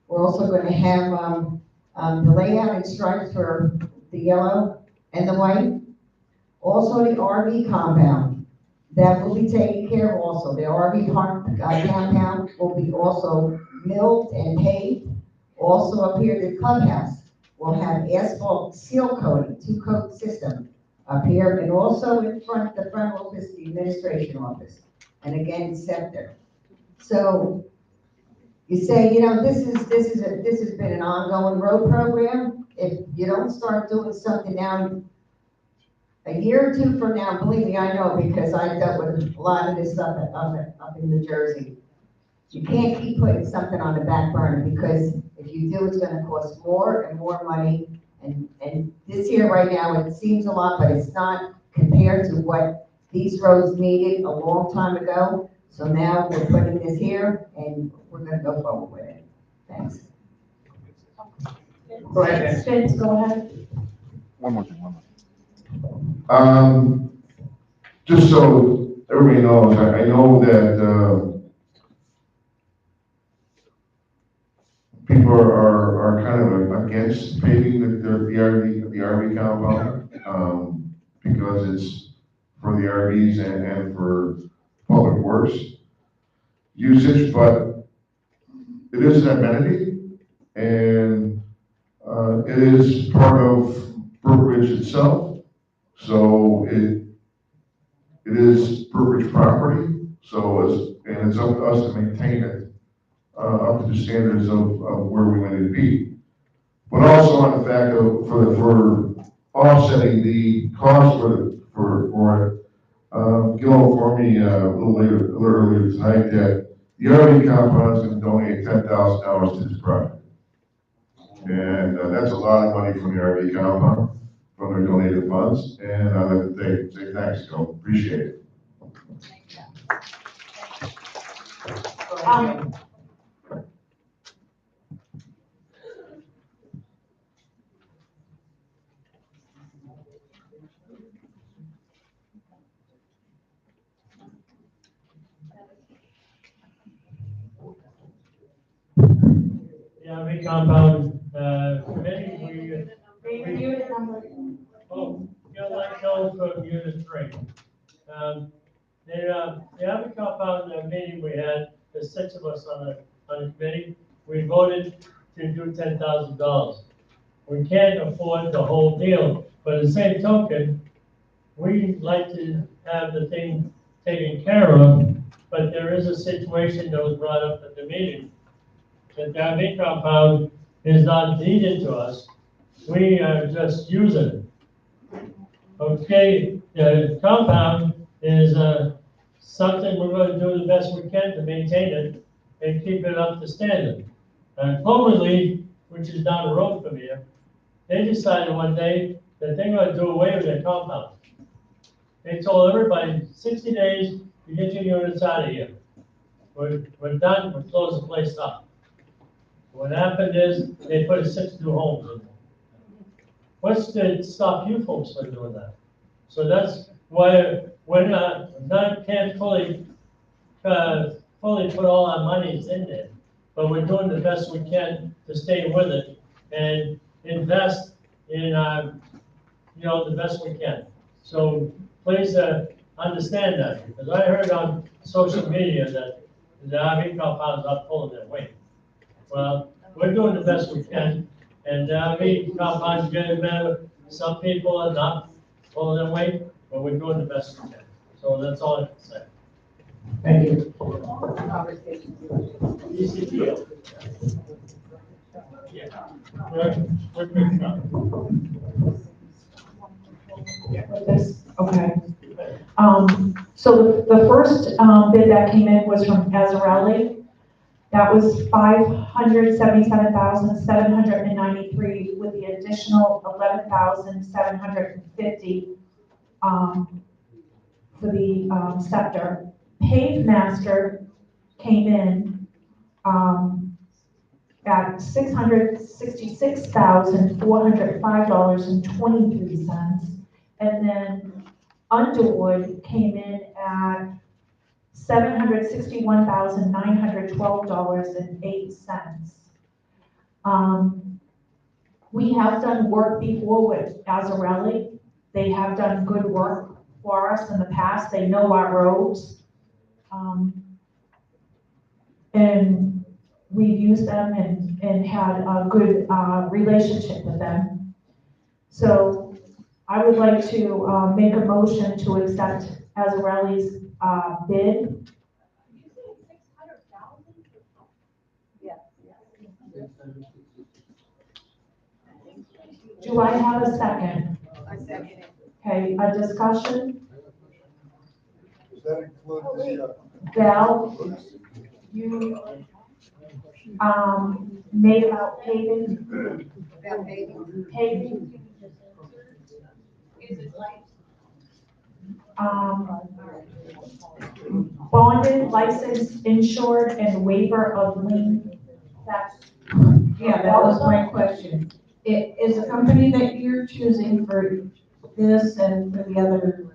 We're also going to have the layout and stripes for the yellow and the white. Also the RV compound, that will be taken care of also. The RV park downtown will be also milled and paved. Also up here, the clubhouse will have asphalt seal coating, 2-coat system up here, and also in front, the front office, the administration office. And again, Scepter. So you say, this has been an ongoing road program. If you don't start doing something now, a year or two from now, believe me, I know, because I dealt with a lot of this stuff up in New Jersey. You can't keep putting something on the back burner, because if you do, it's gonna cost more and more money. And this year right now, it seems a lot, but it's not compared to what these roads needed a long time ago. So now we're putting this here and we're gonna go forward with it. Thanks. Go ahead, Vince, go ahead. One more thing. Just so everybody knows, I know that, people are kind of against paving the RV compound, because it's for the RVs and for public works usage, but it is an amenity, and it is part of Brookridge itself, so it is Brookridge property, and it's up to us to maintain it up to the standards of where we want it to be. But also on the fact of, for offsetting the cost for it, Gil informed me a little earlier tonight that the RV compound is going to donate $10,000 to this project. And that's a lot of money from the RV compound, from their donated funds. And I'd like to say thanks, Gil. Appreciate it. Yeah, RV compound, committee, Unit number. like those from unit 3. The RV compound meeting we had, the 6 of us on the committee, we voted to do $10,000. We can't afford the whole deal, but at the same token, we'd like to have the thing taken care of, but there is a situation that was brought up at the meeting. The RV compound is not needed to us. We are just using it. Okay, the compound is, something we're gonna do the best we can to maintain it and keep it up to standard. Cloverleaf, which is down the road from here, they decided one day that they're gonna do away with their compound. They told everybody 60 days to get your units out of here. We're done, we'll close the place up. What happened is, they put 6 new homes in there. What's to stop you folks from doing that? So that's why we're can't fully put all our monies in there. But we're doing the best we can to stay with it and invest in, the best we can. So please, understand that, because I heard on social media that the RV compounds are pulling their weight. Well, we're doing the best we can, and the RV compounds getting better. Some people are not pulling their weight, but we're doing the best we can. So that's all I can say. Thank you. Easy deal. Yeah. We're good now. This, okay. So the first bid that came in was from Azarelli. That was $577,793 with the additional $11,750 for the scepter. Pave Master came in at $666,405.23, and then Underwood came in at $761,912.08. We have done work before with Azarelli. They have done good work for us in the past. They know our roads. And we've used them and had a good relationship with them. So I would like to make a motion to accept Azarelli's bid. Do I have a second? I second it. Okay, a discussion? Does that include the, Val, you made about paving? About paving. Paving? Bonded, licensed, insured, and waiver of lien. That's, Yeah, that was my question. It is a company that you're choosing for this and for the other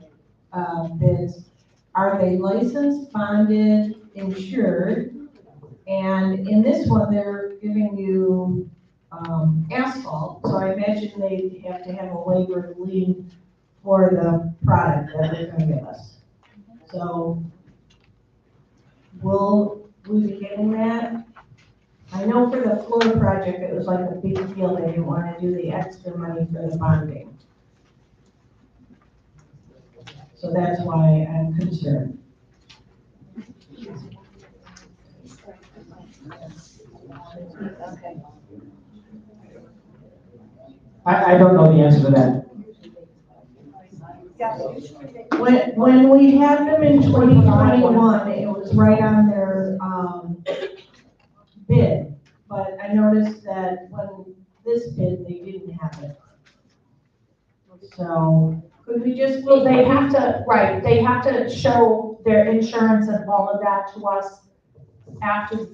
bids. Are they licensed, bonded, insured? And in this one, they're giving you asphalt, so I imagine they have to have a waiver of lien for the product that they're gonna give us. So will we be getting that? I know for the floor project, it was like a big deal, they didn't want to do the extra money for the bonding. So that's why I'm concerned. I don't know the answer to that. When we had them in 2021, it was right on their bid, but I noticed that when this bid, they didn't have it. So could we just? well, they have to, right, they have to show their insurance and all of that to us after,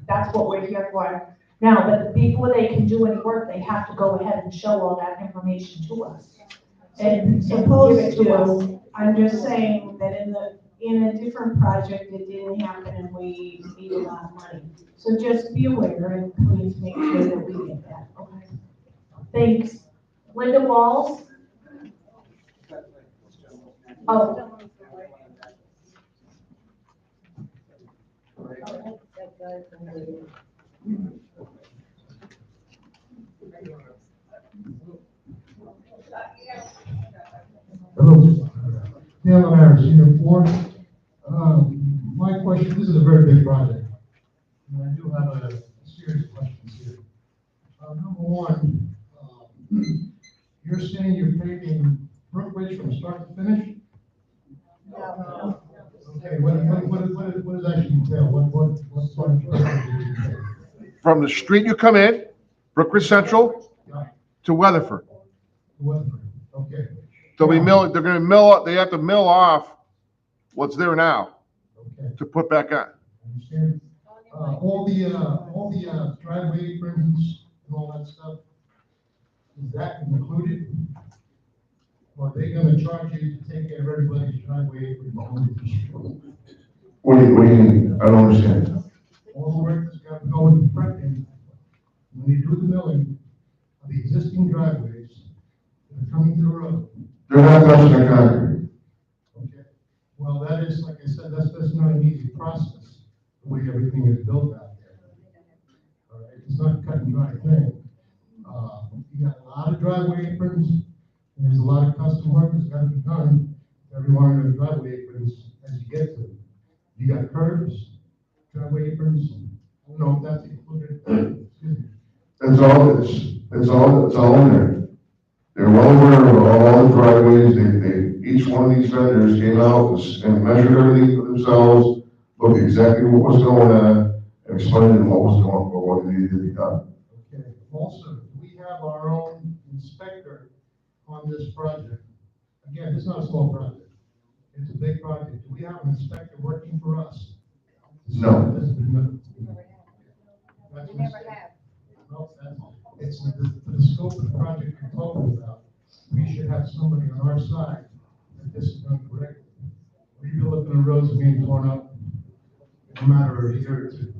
that's what we're here for. Now, but before they can do any work, they have to go ahead and show all that information to us. And Supposed give it to us. to, I'm just saying that in a different project, it didn't happen and we needed a lot of money. So just be aware and please make sure that we get that. Okay. Thanks. Linda Walls? Oh. Hello, Dan Lamar, Senior 4. My question, this is a very big project. And I do have a serious questions here. Number one, you're saying you're paving Brookridge from start to finish? No. Okay, what does that actually entail? What's part of the From the street you come in, Brookridge Central, to Weatherford. Okay. They're gonna mill, they have to mill off what's there now Okay. to put back on. Understand? All the driveway aprons and all that stuff, is that included? Or are they gonna charge you to take care of everybody's driveway apron on the street? What do you mean? I don't understand. All the work that's got to go into prepping, when you do the milling of the existing driveways that are coming to the road. They're not touching the concrete. Okay. Well, that is, like I said, that's not an easy process, the way everything is built out there. All right, it's not a cut and dry thing. You got a lot of driveway aprons, and there's a lot of custom work that's got to be done to every one of those driveway aprons as you get to them. You got curbs, driveway aprons, I don't know if that's included. Excuse me. It's all in there. They're well aware of all the driveways, each one of these vendors came out and measured everything for themselves, looked exactly what was going on, and explained to them what was going on, what needed to be done. Okay, also, we have our own inspector on this project. Again, it's not a small project, it's a big project. Do we have an inspector working for us? No. That's a mistake. No, it's for the scope of the project you're talking about. We should have somebody on our side that this is done correctly. We've been looking at roads being torn up in a matter of a year or two.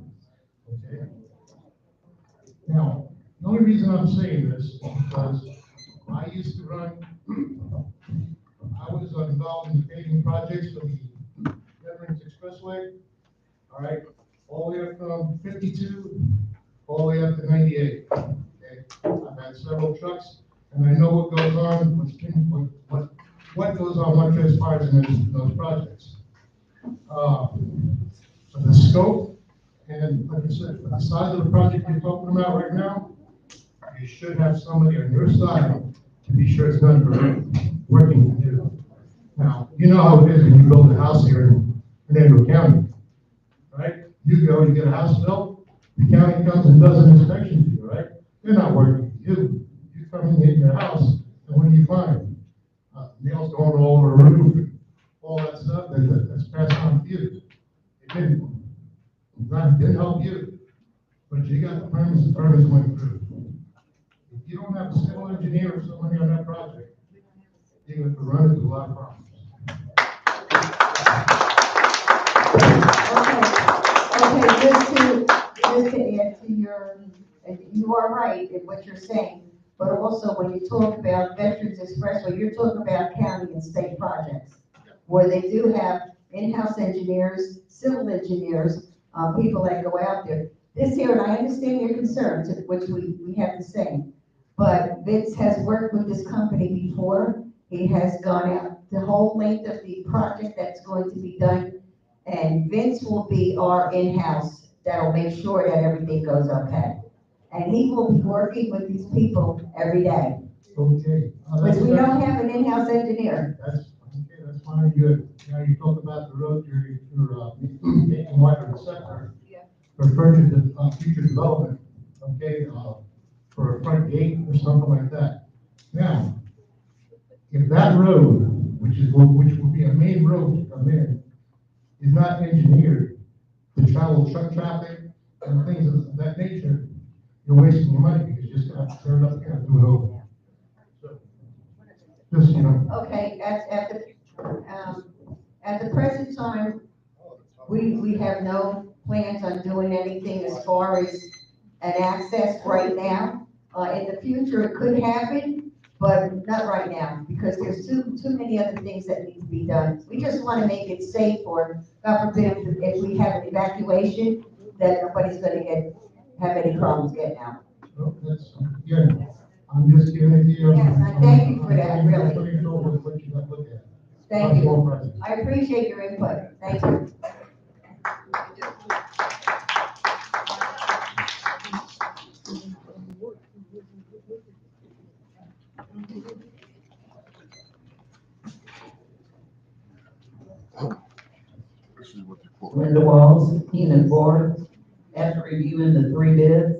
Okay? Now, the only reason I'm saying this is because I used to run, I was involved in the paving projects for the Veterans Expressway. All right, all the way up from 52, all the way up to 98. Okay, I've had several trucks, and I know what goes on, what goes on, what transpires in those projects. For the scope, and like I said, for the size of the project you're talking about right now, you should have somebody on your side to be sure it's done correctly, working for you. Now, you know how it is when you build a house here in Hernando County, right? You go, you get a house built, the county comes and does an inspection for you, right? They're not working for you. You come in, hit your house, and what do you find? Nails going all over the roof, all that stuff that's passed on to you. It didn't help you, but you got the permits went through. If you don't have a civil engineer or somebody on that project, you're going to run into a lot of problems. Okay, just to add to you are right in what you're saying, but also when you talk about Veterans Expressway, you're talking about county and state projects, where they do have in-house engineers, civil engineers, people that go out there. This here, and I understand your concerns, which we have the same, but Vince has worked with this company before. He has gone out the whole length of the project that's going to be done, and Vince will be our in-house that'll make sure that everything goes okay. And he will be working with these people every day. Okay. But we don't have an in-house engineer. That's okay, that's fine, good. Now you talk about the road you're making wider the sector for future development, okay, for a front gate or something like that. Now, if that road, which will be a main road to come in, is not engineered to travel truck traffic and things of that nature, you're wasting your money because you're just gonna have to turn up here and do it over. So, just, you know. Okay, at the present time, we have no plans on doing anything as far as an access right now. In the future, it could happen, but not right now, because there's too many other things that need to be done. We just want to make it safe, or God forbid, if we have an evacuation, that nobody's gonna have any problems getting out. Well, that's, again, I'm just giving it to you. Yes, I thank you for that, really. I'm putting it over what you got to look at. Thank you. More present. I appreciate your input. Thank you. this is what they're quoting. Linda Walls, Keenan Ford, after reviewing the 3 bids,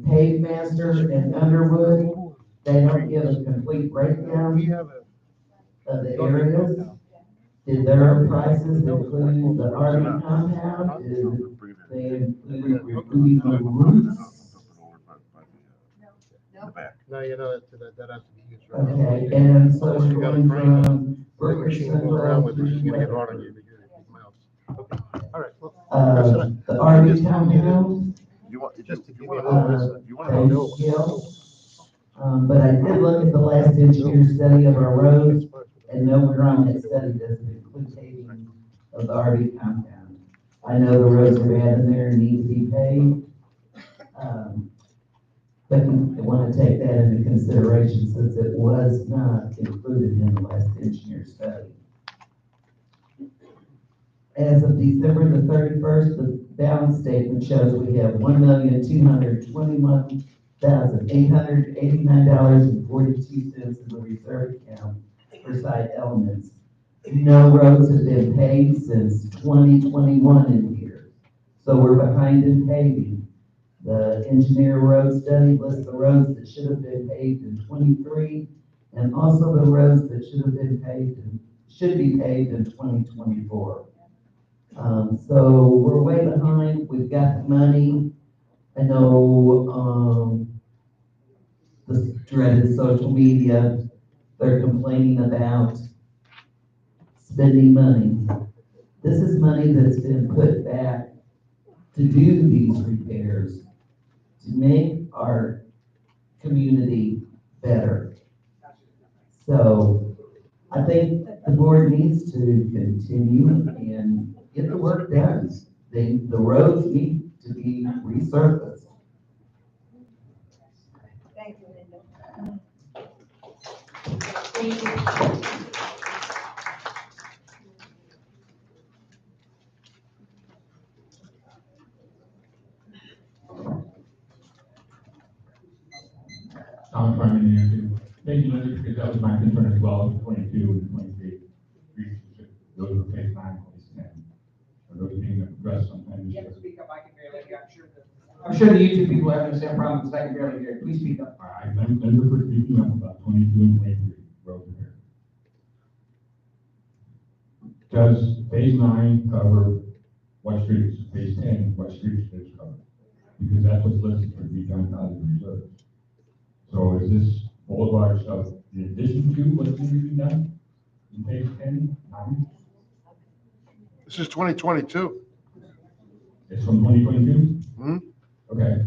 Pave Master and Underwood, they don't give a complete breakdown of the areas. Did their prices include the RV compound? Did they include removing the roofs? No, you know, that has to be used. Okay, and so it's You got a going crane, from machine to Brookridge move around with, Central it's gonna get to hard on you, miles. Okay, all right, well. the RV compound. You want, Just to give you want a to little you want to know? Page Hill. But I did look at the last engineer study of our roads, and nowhere on that study does it include paving of the RV compound. I know the roads are bad in there and need to be paved. But you want to take that into consideration since it was not included in the last engineer study. As of December the 31st, the balance statement shows we have $1,221,889.42 in the reserve account for site elements. No roads have been paved since 2021 in here, so we're behind in paving. The engineer road study lists the roads that should have been paved in 23, and also the roads that should be paved in 2024. So we're way behind. We've got the money. I know, the dreaded social media, they're complaining about spending money. This is money that's been put back to do these repairs, to make our community better. So I think the board needs to continue and get the work done. The roads need to be resurfaced. Thank you, Linda. I'm trying to answer. Thank you, Linda, because that was my concern as well, 22 and 23. Those were phase 9, phase 10. Are those being addressed sometime this You have year? to speak up, I can barely hear, I'm sure the YouTube people are having the same problem, because I can barely hear, please speak up. All right, thank you for speaking up about 22 and 23 road repair. Does phase 9 cover what streets? Phase 10, what streets does it cover? Because that's what's listed to be done out of the reserves. So is this boulevard stuff in addition to what's going to be done in phase 10, 9? This is 2022. It's from 2022? Hmm? Okay.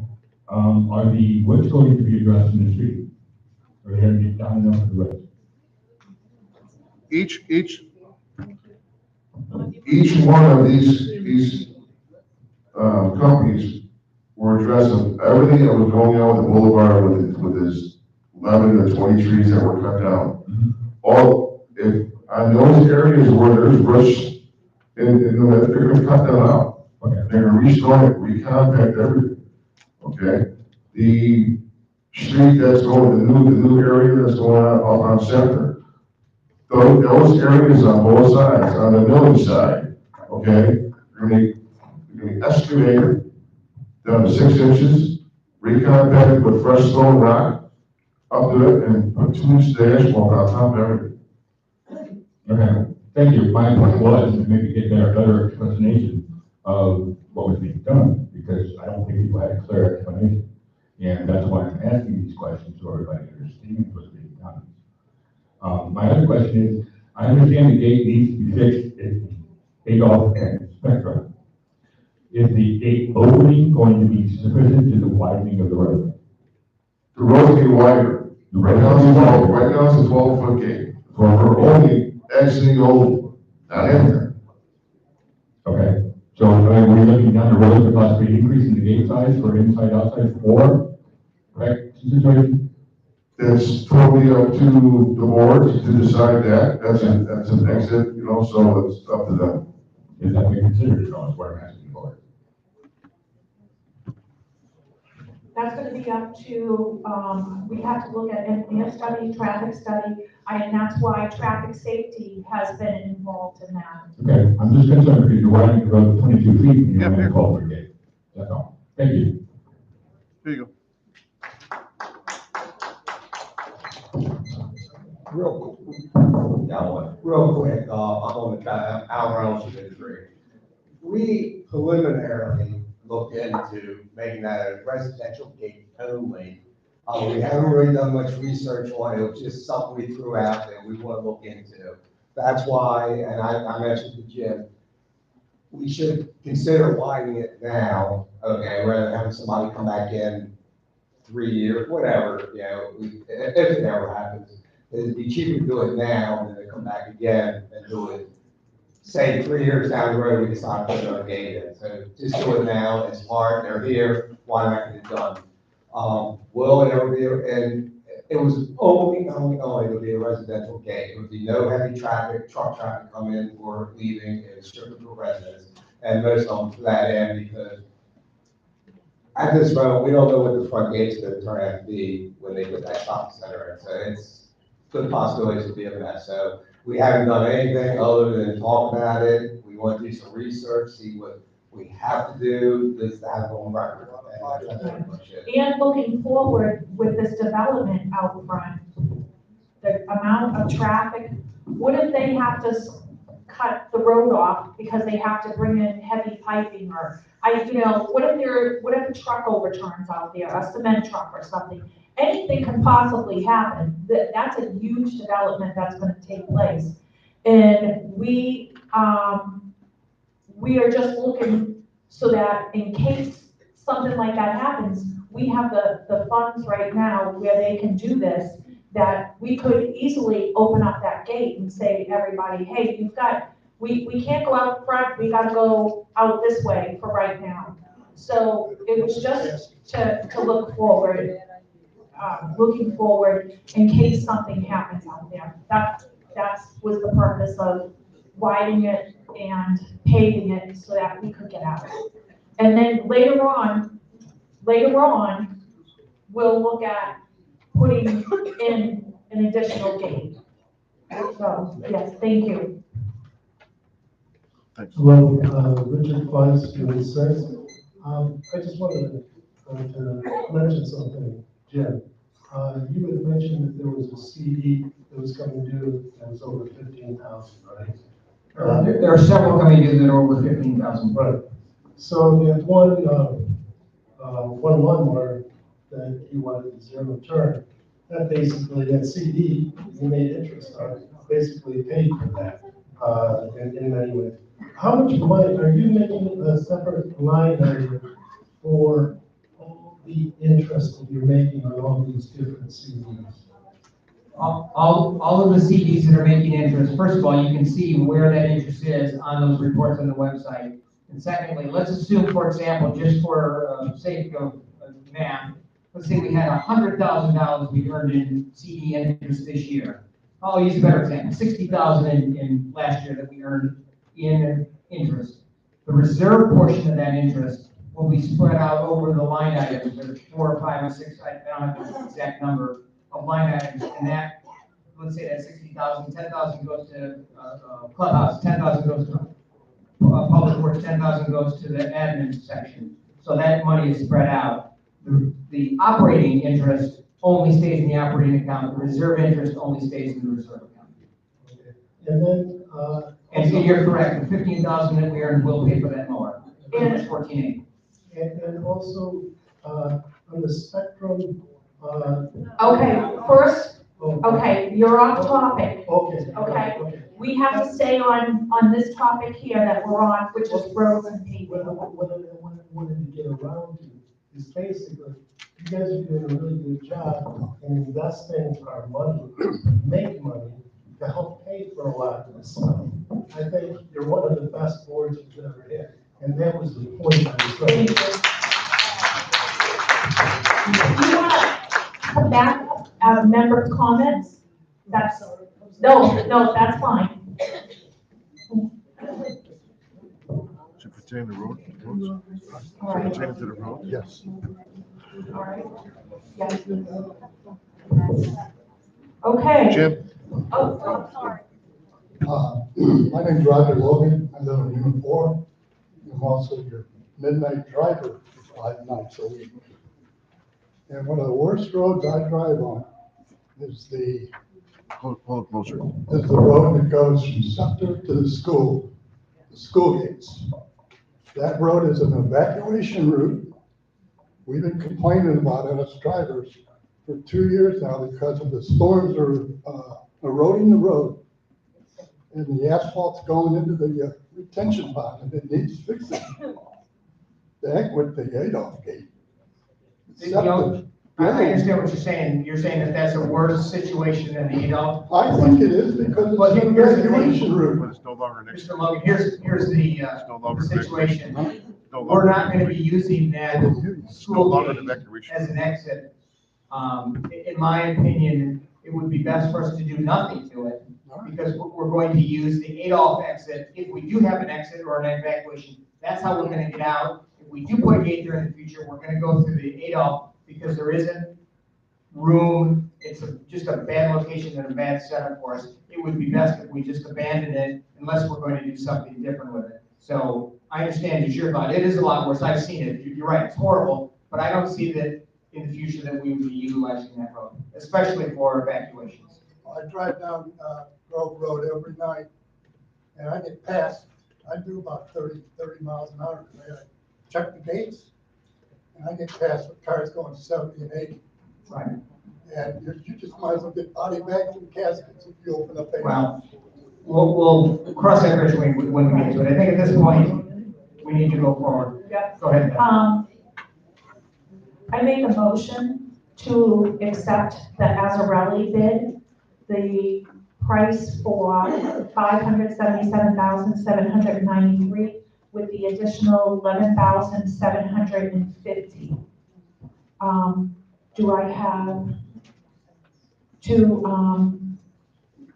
Are the what's going to be addressed in the street? Or are they going to be down enough for the rest? Each one of these companies were addressing everything that was going on with the boulevard with his 11 to 20 trees that were cut down. All, if, on those areas where there's brush, and they're gonna cut that out. Okay. They're gonna restore it, recompact everything, okay? The street that's going, the new area that's going on Center, those areas on both sides, on the village side, okay? They're gonna excavate it down to 6 inches, recompact it with fresh stone rock up to it, and put 2 inches of asphalt on top of everything. Okay, thank you. My point was to maybe get better explanation of what was being done, because I don't think people had a clear explanation. And that's why I'm asking these questions, so everybody understands what's being done. My other question is, I understand the gate needs to be fixed at Adolph and Spectrum. Is the gate opening going to be sufficient to the widening of the road? The road's getting wider. Right now it's a 12-foot gate. So we're only exiting Old, not entering. Okay, so are we looking down the road to possibly increasing the gate size for inside, outside, or correct situation? It's totally up to the board to decide that. That's an exit, so it's up to them. Is that we consider it, is what I'm asking for? That's gonna be up to, we have to look at engineer study, traffic study, and that's why traffic safety has been involved in that. Okay, I'm just concerned because you're widening the road 22 feet and you're Yeah, only here. 12 feet gate. That's all. Thank you. There you go. Real quick, I'm on the Allen Reynolds District. We preliminarily looked into making that a residential gate only. We haven't really done much research on it, it was just something we threw out there we want to look into. That's why, and I mentioned to Jim, we should consider widening it now, okay, rather than having somebody come back in 3 years, whatever, you know, if it ever happens. It'd be cheaper to do it now than to come back again and do it. Say 3 years down the road, we decide to put another gate in. So just do it now, it's smart, they're here, why not get it done? Will it ever be, and it was only would be a residential gate. It would be no heavy traffic, truck traffic coming in or leaving, it was strictly for residents. And most of them to that end because at this moment, we don't know what the front gate's gonna turn out to be when they put that shopping center in. So it's good possibilities to be a mess. So we haven't done anything other than talk about it. We want to do some research, see what we have to do, this, to have on record. And that's pretty much it. And looking forward with this development out front, the amount of traffic, what if they have to cut the road off because they have to bring in heavy piping or, what if a truck overturns out there, a cement truck or something? Anything can possibly happen. That's a huge development that's gonna take place. And we are just looking so that in case something like that happens, we have the funds right now where they can do this, that we could easily open up that gate and say to everybody, hey, we can't go out front, we gotta go out this way for right now. So it was just to look forward, looking forward in case something happens out there. That was the purpose of widening it and paving it so that we could get out. And then later on, we'll look at putting in an additional gate. So, yes, thank you. Hello, Richard Weiss, Human Sense. I just wanted to mention something, Jim. You had mentioned that there was a CD that was coming due that was over 15,000, right? There are several coming in that are over 15,000. Right. So there's one lawnmower that you wanted to zero turn. That basically, that CD, you made interest on, basically paid for that, in many ways. How much money, are you making a separate line item for all the interest that you're making on all these different CDs? All of the CDs that are making interest, first of all, you can see where that interest is on those reports on the website. And secondly, let's assume, for example, just for sake of math, let's say we had $100,000 we earned in CD interest this year. I'll use a better example, $60,000 in last year that we earned in interest. The reserve portion of that interest will be spread out over the line items. There's 4 or 5 or 6, I don't have the exact number of line items, and that, let's say that 60,000, 10,000 goes to clubhouse, 10,000 goes to public works, 10,000 goes to the admin section. So that money is spread out. The operating interest only stays in the operating account. The reserve interest only stays in the reserve account. Okay. And then, And you're correct, the 15,000 that we earned will pay for that mower. It's 14.8. and also, on the spectrum, Okay, first, oh, okay, you're off topic. Okay. Okay. We have to stay on this topic here that we're on, which is roads and paving. What I wanted to get around to is basically, you guys are doing a really good job in investing our money, make money to help pay for a lot of this stuff. I think you're one of the best boards you've ever had, and that was the point I was trying Thank to. you. Do you want to come back, member comments? No, that's fine. Should pertain to roads? All right. Pertain to the road? Yes. All right. Yes. Okay. Jim? Oh, I'm sorry. My name's Roger Logan. I live in Unit 4. I'm also your midnight driver 5 nights a week. And one of the worst roads I drive on is the Hold it closer. road that goes from Sumter to the school gates. That road is an evacuation route. We've been complaining about it as drivers for 2 years now because of the storms are eroding the road. And the asphalt's going into the retention pond and it needs fixing. The heck with the Adolph gate. You know, I understand what you're saying. You're saying that that's a worse situation than the Adolph. I think it is because Well, it's an here's the evacuation route. But it's no longer next. Mr. Logan, here's the no longer situation. No We're longer- not gonna be using that It's no school longer gate an evacuation. as an exit. In my opinion, it would be best for us to do nothing to it, because we're going to use the Adolph exit. If we do have an exit or an evacuation, that's how we're gonna get out. If we do put a gate there in the future, we're gonna go through the Adolph, because there isn't room. It's just a bad location and a bad setup for us. It would be best if we just abandon it unless we're going to do something different with it. So I understand your thought. It is a lot worse. I've seen it. You're right, it's horrible, but I don't see that in the future that we would be utilizing that road, especially for evacuations. I drive down Grove Road every night, and I get past, I do about 30 miles an hour, and I check the gates, and I get past with cars going 70 and 80. Right. And you just might as well get body bags and caskets if you open up a. Well, we'll cross that bridge when we get to it. I think at this point, we need to go forward. Yeah. Go ahead. I make a motion to accept the Azarelli bid, the price for $577,793 with the additional $11,750. Do I have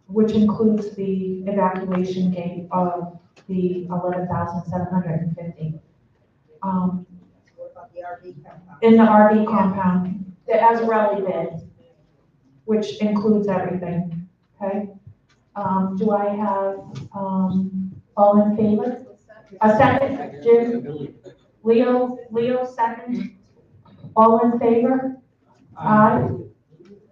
which includes the evacuation gate of the 11,750. In the RV compound, the Azarelli bid, which includes everything, okay? Do I have, all in favor? A second, Jim? Leo, second? All in favor? Aye.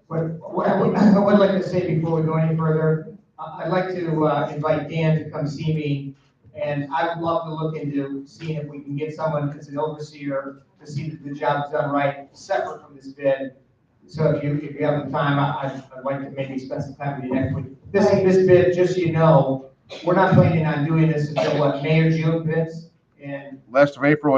What I would like to say before we go any further, I'd like to invite Dan to come see me, and I would love to look into seeing if we can get someone that's an overseer to see that the job's done right, separate from this bid. So if you have the time, I'd like to maybe spend some time with you next week. This bid, just so you know, we're not planning on doing this until what, May or June, Vince? And Last of April,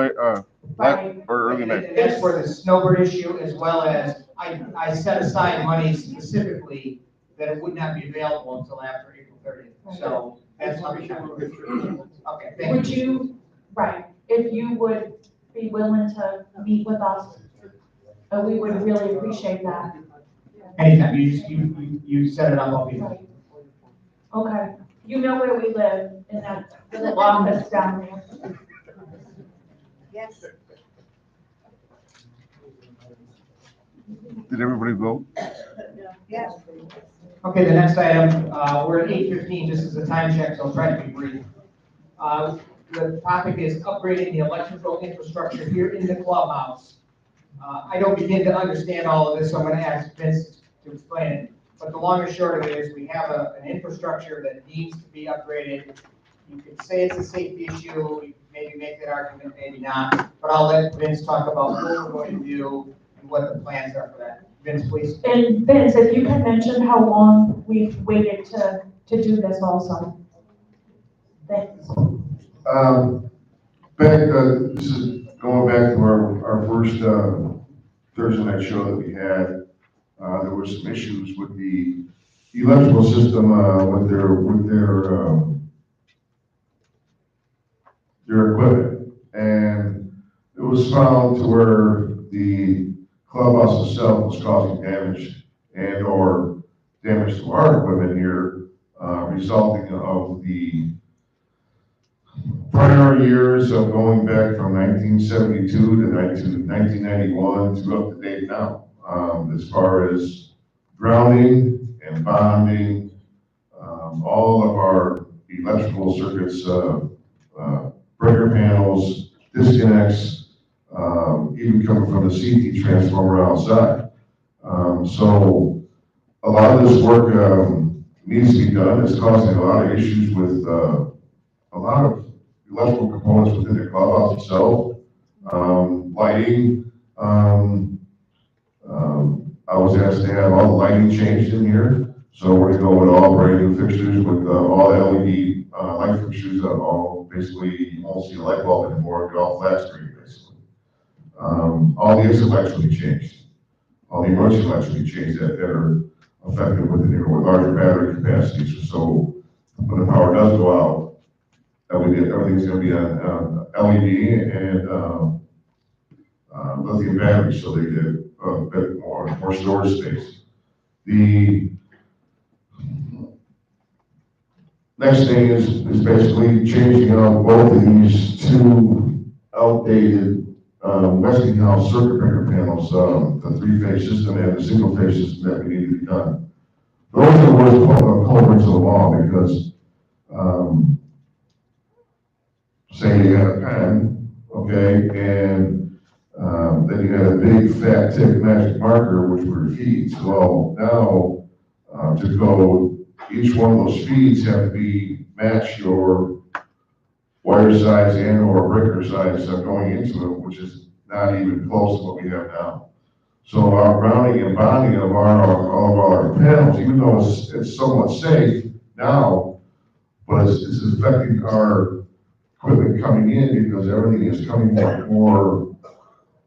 Right. or early May. and that's for the snowbird issue, as well as I set aside money specifically that it would not be available until after April 30th. So that's how we have it. Okay, thank Would you. you, right, if you would be willing to meet with us, we would really appreciate that. Anytime, you set it up, I'll be there. Right. Okay, you know where we live, in that little office down there. Yes. Did everybody vote? Yes. Okay, the next item, we're at 8:15, just as a time check, so I'll try to be brief. The topic is upgrading the electrical infrastructure here in the clubhouse. I don't begin to understand all of this, so I'm gonna ask Vince to explain it. But the long and short of it is, we have an infrastructure that needs to be upgraded. You could say it's a safety issue, we maybe make that argument, maybe not, but I'll let Vince talk about what we're going to do and what the plans are for that. Vince, please. And Vince, if you can mention how long we've waited to do this also. Thanks. This is going back to our first Thursday night show that we had. There were some issues with the electrical system, with their equipment. And it was found to where the clubhouse itself was causing damage and/or damage to our equipment here, resulting of the prior years of going back from 1972 to 1991 to up to date now, as far as grounding and bonding, all of our electrical circuits, breaker panels, disconnects, even coming from the CT transformer outside. So a lot of this work needs to be done. It's causing a lot of issues with a lot of electrical components within the clubhouse itself, lighting. I was asked to have all the lighting changed in here, so we're gonna go with all brand new fixtures with all LED light fixtures that all basically you won't see a light bulb anymore. They're all flat screen basically. All the exit lights will be changed. All the emergency lights will be changed that are effective within here with larger battery capacities. So when the power does go out, everything's gonna be on LED and lithium batteries, so they get a bit more storage space. The next thing is basically changing out both of these two outdated Westinghouse circuit breaker panels, the three-phase system and the single-phase system that we need to be done. Those are the worst culprits of the law because say you had a pen, okay, and then you had a big fat tip magic marker, which were feeds. Well, now to go, each one of those feeds have to be match your wire size and or breaker size going into it, which is not even close to what we have now. So our grounding and bonding of all of our panels, even though it's somewhat safe now, but it's affecting our equipment coming in because everything is coming more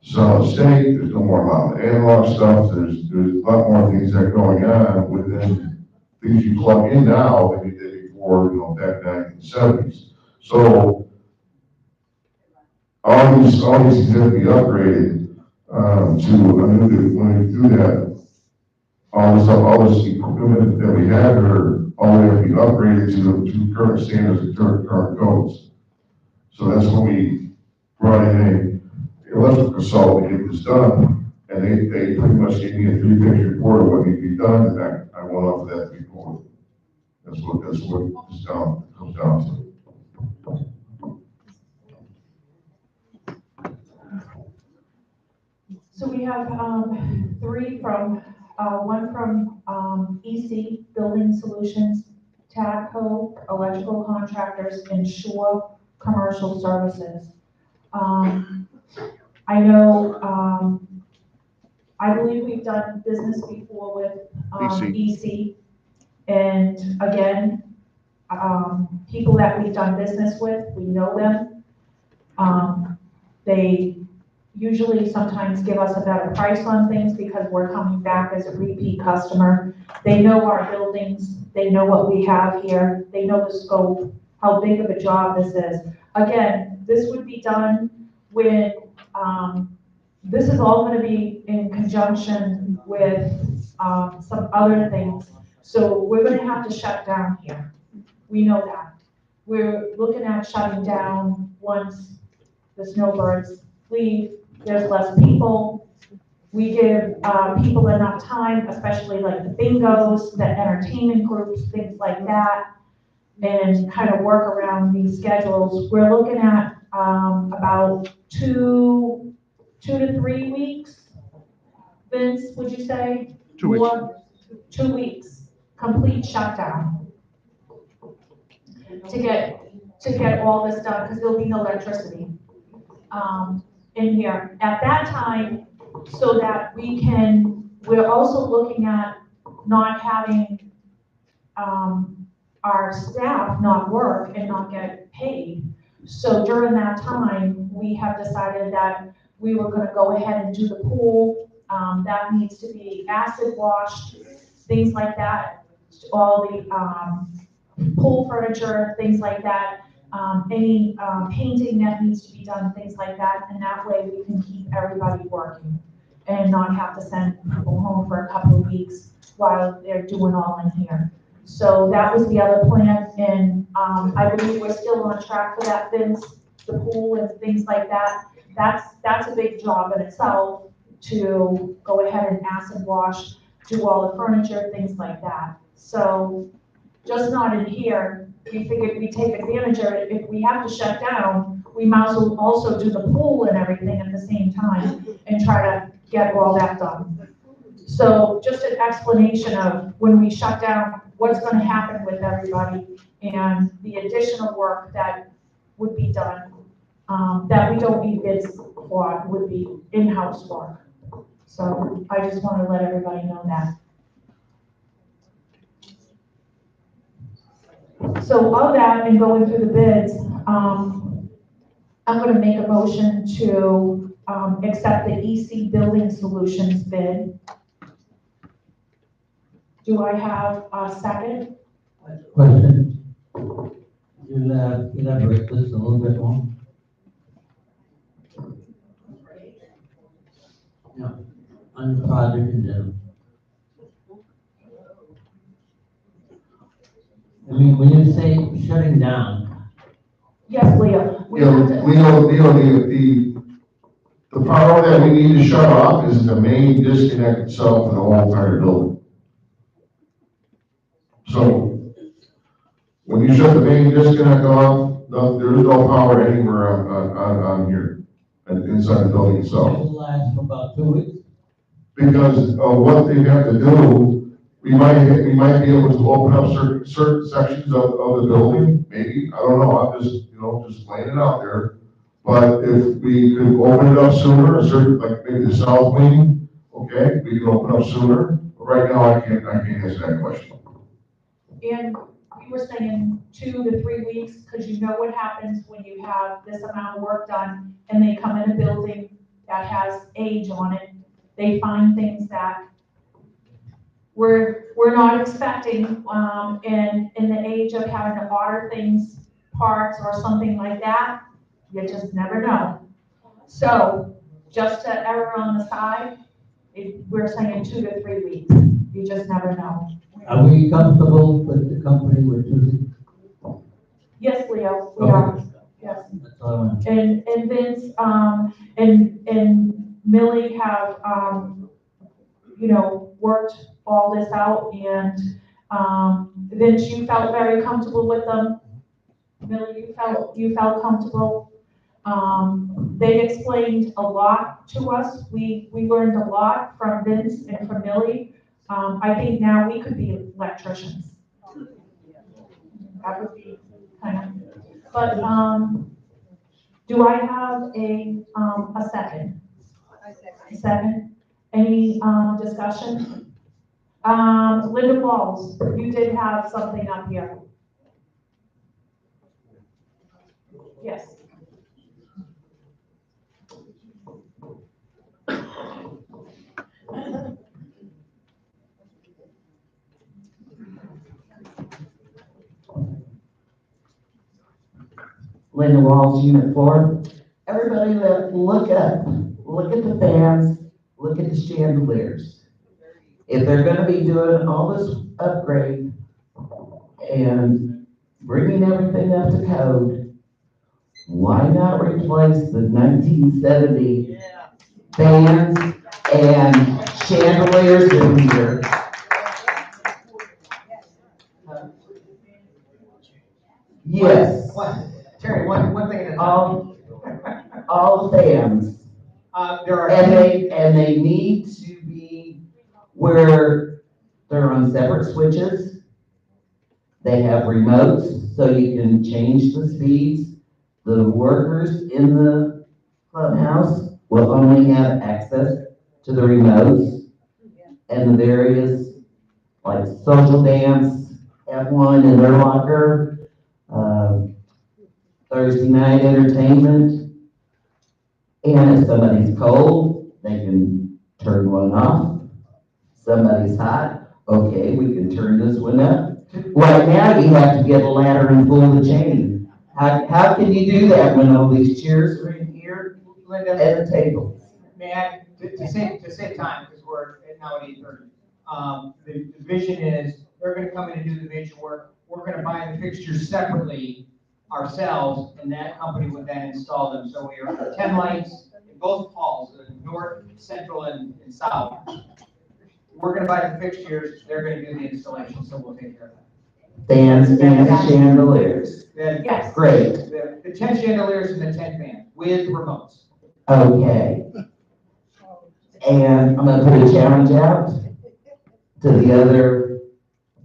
solid state. There's no more loud analog stuff. There's a lot more things that are going on within things you plug in now than you did before, back in the 1970s. So all these things have to be upgraded when we do that. All this equipment that we have are all have to be upgraded to current standards and current codes. So that's when we brought in an electrical consultant to get this done, and they pretty much gave me a 3-page report of what needs to be done, and I went off of that report. That's what this comes down to. So we have three from, one from EC, Building Solutions, TADCO, Electrical Contractors, and Shore Commercial Services. I know, I believe we've done business before with EC. And again, people that we've done business with, we know them. They usually sometimes give us a better price on things because we're coming back as a repeat customer. They know our buildings, they know what we have here, they know the scope, how big of a job this is. Again, this would be done with, this is all gonna be in conjunction with some other things. So we're gonna have to shut down here. We know that. We're looking at shutting down once the snowbirds leave. There's less people. We give people enough time, especially like the bingos, the entertainment groups, things like that, and kind of work around these schedules. We're looking at about two to 3 weeks. Vince, would you say? 2 weeks. 2 weeks, complete shutdown to get all this done because there'll be no electricity in here at that time, so that we're also looking at not having our staff not work and not get paid. So during that time, we have decided that we were gonna go ahead and do the pool. That needs to be acid washed, things like that. All the pool furniture, things like that. Any painting that needs to be done, things like that. And that way we can keep everybody working and not have to send people home for a couple of weeks while they're doing all in here. So that was the other plan. And I believe we're still on track for that fence, the pool and things like that. That's a big job in itself to go ahead and acid wash, do all the furniture, things like that. So just not in here, we figured we'd take advantage of it. If we have to shut down, we might as well also do the pool and everything at the same time and try to get all that done. So just an explanation of when we shut down, what's gonna happen with everybody and the additional work that would be done, that we don't need bids for, would be in-house work. So I just wanna let everybody know that. So of that and going through the bids, I'm gonna make a motion to, accept the EC Building Solutions bid. Do I have a second? Question. Elaborate this a little bit more. Yeah, on the project in general. I mean, when you say shutting down, Yes, Leo. We You have know, to- the power that we need to shut off is the main disconnect itself in the whole entire building. So, when you shut the main disconnect off, there is no power anywhere on here, inside the building it itself. will last for about 2 weeks. Because of what they have to do, we might be able to open up certain sections of the building, maybe, I don't know, I'm just, just laying it out there. But if we could open it up sooner, like maybe the south wing, okay, we can open up sooner. But right now, I can't answer that question. And we were saying 2 to 3 weeks, because you know what happens when you have this amount of work done and they come in a building that has age on it. They find things that we're not expecting, in the age of having to order things, parts or something like that. You just never know. So just to err on the side, we're saying 2 to 3 weeks. You just never know. Are we comfortable with the company we're choosing? Yes, Leo, we are. Yes. That's all I want. And Vince, and Millie have, worked all this out and, Vince, you felt very comfortable with them. Millie, you felt comfortable. They explained a lot to us. We learned a lot from Vince and from Millie. I think now we could be electricians. That would be kind of, but, do I have a second? Second. Any, discussion? Linda Walls, you did have something up here. Yes. Linda Walls, Unit 4. Everybody look up, look at the fans, look at the chandeliers. If they're gonna be doing all this upgrade and bringing everything up to code, why not replace the 1970 fans and chandeliers in here? Yes. Terry, one thing at a time. All fans. There are. And they need to be where they're on separate switches. They have remotes, so you can change the speeds. The workers in the clubhouse will only have access to the remotes. And the various, like social dance, have one in their locker. Thursday night entertainment. And if somebody's cold, they can turn one off. Somebody's hot, okay, we can turn this one up. Right now, you have to get a ladder and pull the chain. How can you do that when all these chairs are in here Linda, and the table? may I, to save time, because we're now at 8:30. The vision is, they're gonna come in and do the major work. we're gonna buy the fixtures separately ourselves, and that company would then install them. So we are 10 lights in both halls, the north, central, and south. We're gonna buy the fixtures, they're gonna do the installation, so we'll take care of that. Fans and chandeliers. Then Yes. Great, the 10 chandeliers and the 10 fans with remotes. okay. And I'm gonna put a challenge out to the other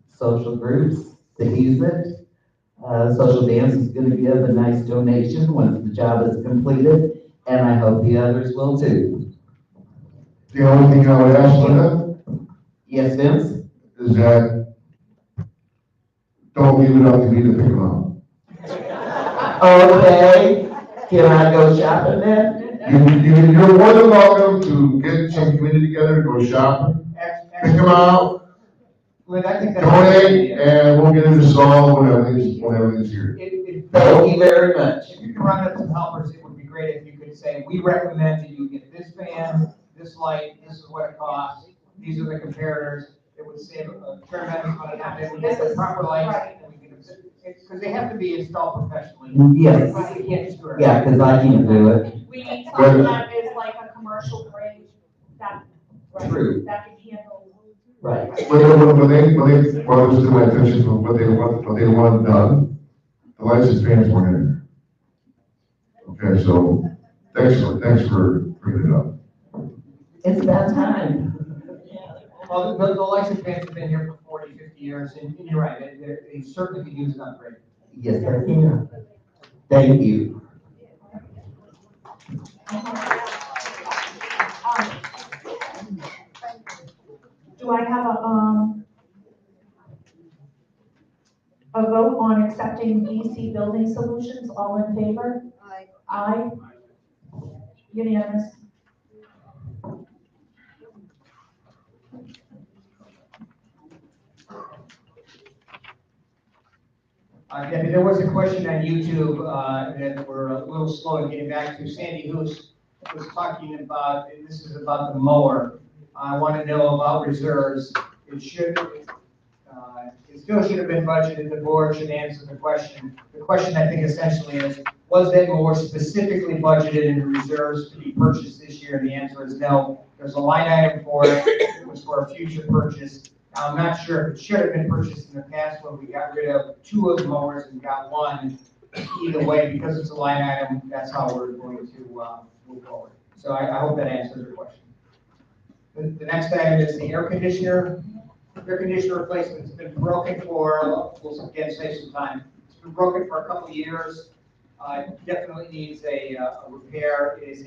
social groups to use it. Social Dance is gonna give a nice donation once the job is completed, and I hope the others will too. The only thing I would ask, Linda, Yes, Vince? is that don't leave it up to me to pick them up. Okay, can I go shopping then? You're more than welcome to get some community together, go shopping, pick them out, Lynn, I think that's. donate, and we'll get it resolved when everything's here. Thank you very much. If you can round up some helpers, it would be great if you could say, we recommend that you get this fan, this light, this is what it costs, these are the comparators. It would save a tremendous amount of time. If we get the proper lights, because they have to be installed professionally. Yes. We can't just do it. Yeah, because I can't do it. We need something that is like a commercial grade, that, True. that can handle. Right. When they brought this to my attention for what they want done, the lights and fans weren't in there. Okay, so thanks for bringing it up. It's about time. Well, the lights and fans have been here for 40, 50 years, and you're right, they certainly could use an upgrade. Yes, I can. Thank you. Do I have a vote on accepting EC Building Solutions? All in favor? Aye. Aye. Unanimous. Debbie, there was a question on YouTube, that we're a little slow in getting back to. Sandy Hoos was talking about, and this is about the mower. I want to know about reserves. It still should have been budgeted. The board should answer the question. The question, I think, essentially is, was that mower specifically budgeted in reserves to be purchased this year? And the answer is no. There's a line item for it. It was for a future purchase. Now, I'm not sure if it should have been purchased in the past when we got rid of 2 of the mowers and got 1. Either way, because it's a line item, that's how we're going to move forward. So I hope that answers your question. The next item is the air conditioner. Air conditioner replacement. It's been broken for, we'll again save some time. It's been broken for a couple of years. Definitely needs a repair. It is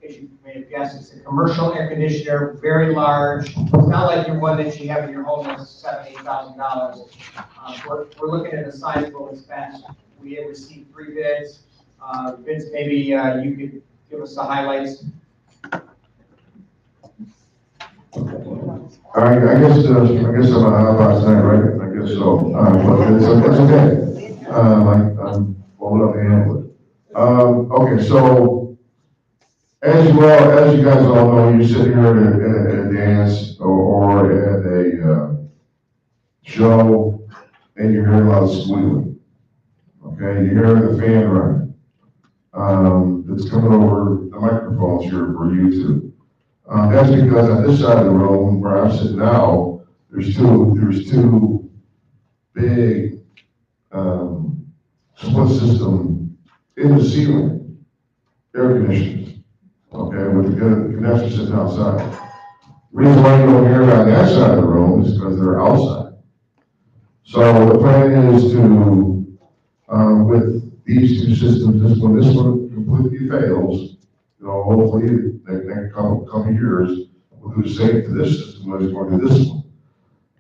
as you may have guessed, it's a commercial air conditioner, very large. It's not like your one that you have in your home that's $7,000, $8,000. We're looking at a sizable expense. We have received 3 bids. Vince, maybe you could give us the highlights. I guess I'm a hot box tonight, right? I guess so. But it's okay. I'm well enough to handle it. Okay, so as you guys all know, you sit here at a dance or at a show, and you hear a lot of squealing. Okay, you hear the fan running. That's coming over the microphones here for YouTube. That's because on this side of the room where I'm sitting now, there's two big split system in the ceiling air conditioners. Okay, with the condenser sitting outside. Reason why you don't hear it on that side of the room is because they're outside. So the plan is to, with these 2 systems, when this one completely fails, hopefully the next couple of years, we'll do the same to this system as we're going to this one.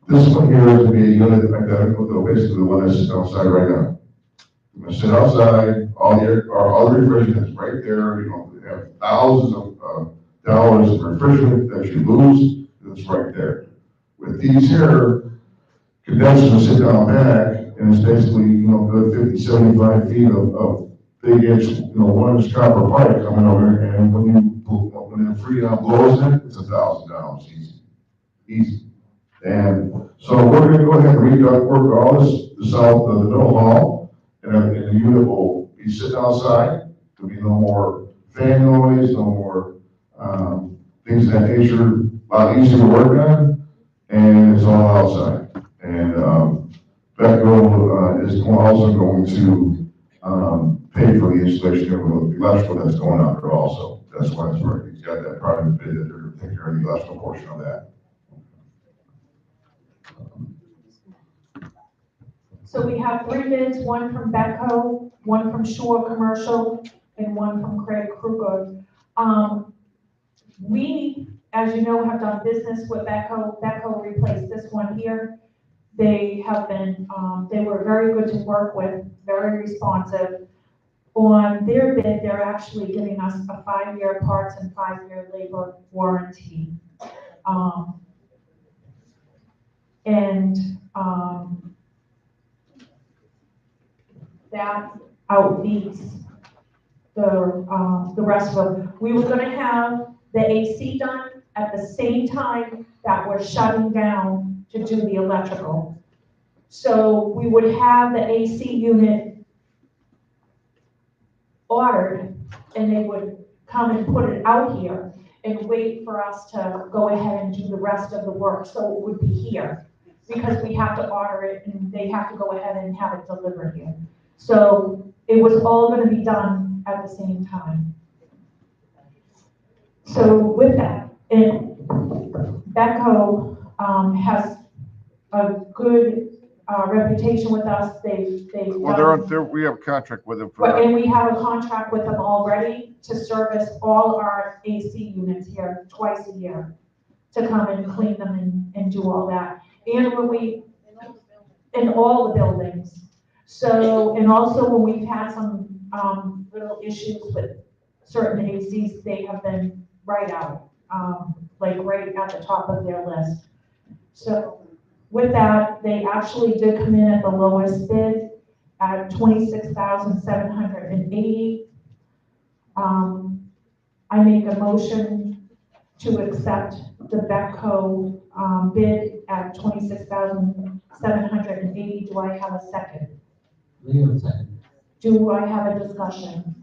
This one here is going to be a unit identical to basically the one that's sitting outside right now. We're going to sit outside, all the refrigerant is right there. We have thousands of dollars of refrigerant that you lose, it's right there. With these here, condensers will sit down back, and it's basically, good 50, 75 feet of big inch, 1 inch copper pipe coming over, and when the freon blows it, it's $1,000 easy. And so we're gonna go ahead and work all this the south of the middle hall, and the unit will be sitting outside. There'll be no more fan noise, no more, things of that nature, a lot easier to work on, and it's all outside. And, Becco, is also going to, pay for the installation of the electrical that's going out there also. That's why it's right. He's got that private bid that they're going to take care of the electrical portion of that. So we have 3 bids, one from Becco, one from Shore Commercial, and one from Craig Kruger. We, as you know, have done business with Becco. Becco replaced this one here. They have been, they were very good to work with, very responsive. On their bid, they're actually giving us a 5-year parts and 5-year labor warranty. That outbeats the rest of them. We were gonna have the AC done at the same time that we're shutting down to do the electrical. So we would have the AC unit ordered, and they would come and put it out here and wait for us to go ahead and do the rest of the work, so it would be here. Because we have to order it, and they have to go ahead and have it delivered here. So it was all gonna be done at the same time. So with that, Becco has a good reputation with us. They've Well, done, we have a contract with them for that. and we have a contract with them already to service all our AC units here twice a year, to come and clean them and do all that. And when in all the buildings. So, and also when we've had some little issues with certain ACs, they have been right out, like right at the top of their list. So with that, they actually did come in at the lowest bid at $26,780. I make a motion to accept the Becco bid at $26,780. Do I have a second? Leo, second. Do I have a discussion?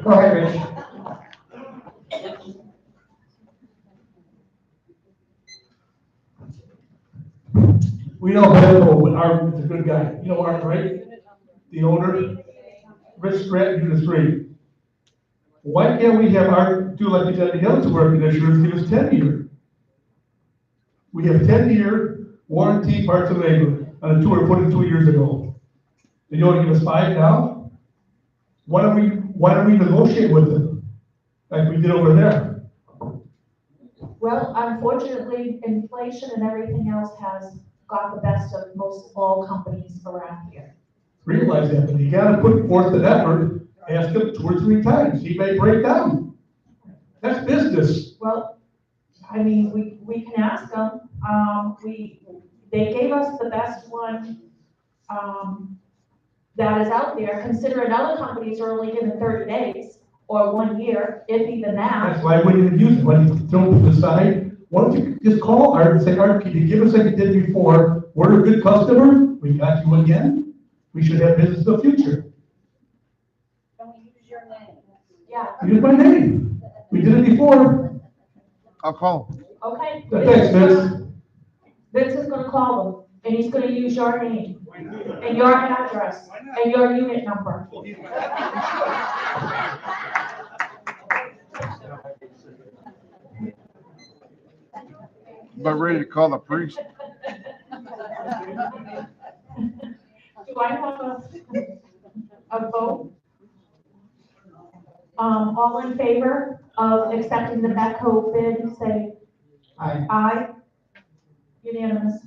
Go ahead, Rich. We know Becco, Art is a good guy. You know Art, right? The owner, Rich Stratton, Unit 3. Why can't we have Art do like we did the other two air conditioners, give us 10-year? We have 10-year warranty, parts and labor, on the two we put in 2 years ago. And you want to give us 5 now? Why don't we negotiate with them, like we did over there? Well, unfortunately, inflation and everything else has got the best of most all companies around here. Realize that, but you gotta put forth an effort, ask him 2 or 3 times, he may break down. That's business. Well, I mean, we can ask them. They gave us the best one, that is out there, considering other companies are only given 30 days or 1 year, if even that. That's why we didn't use it, when you don't decide, why don't you just call Art and say, Art, can you give us like you did before? We're a good customer, we got you again, we should have business in the future. Don't use your name. Yeah, Use my name, we did it before. I'll call him. okay. Thanks, Vince. Vince is gonna call them, and he's gonna use your name, and your address, and your unit number. About ready to call the priest. Do I have a vote? All in favor of accepting the Becco bid, say Aye. aye. Unanimous.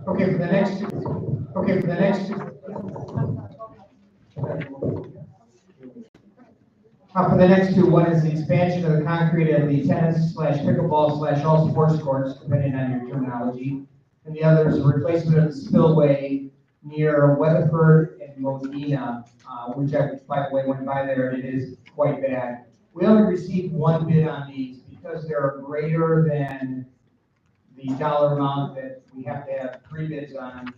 Okay, for the next two. For the next two, one is the expansion of the concrete of the tennis/pickleball/all sports courts, depending on your terminology. And the other is a replacement of the spillway near Weatherford and and Modena, which I, by the way, went by there, and it is quite bad. We only received one bid on these because they're greater than the dollar amount that we have to have 3 bids on.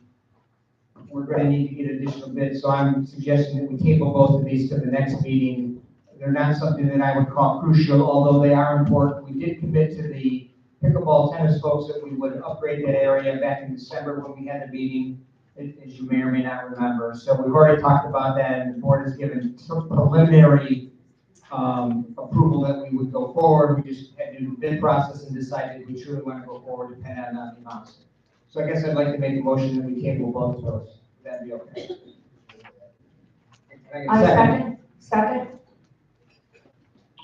We're gonna need to get additional bids, so I'm suggesting that we table both of these to the next meeting. They're not something that I would call crucial, although they are important. We did commit to the pickleball tennis folks that we would upgrade that area back in December when we had the meeting, as you may or may not remember. So we've already talked about that, and the board has given some preliminary approval that we would go forward. We just had to do the bid process and decided we truly want to go forward depending on the amounts. So I guess I'd like to make a motion that we table both of those. Would that be okay? Can I get a Second.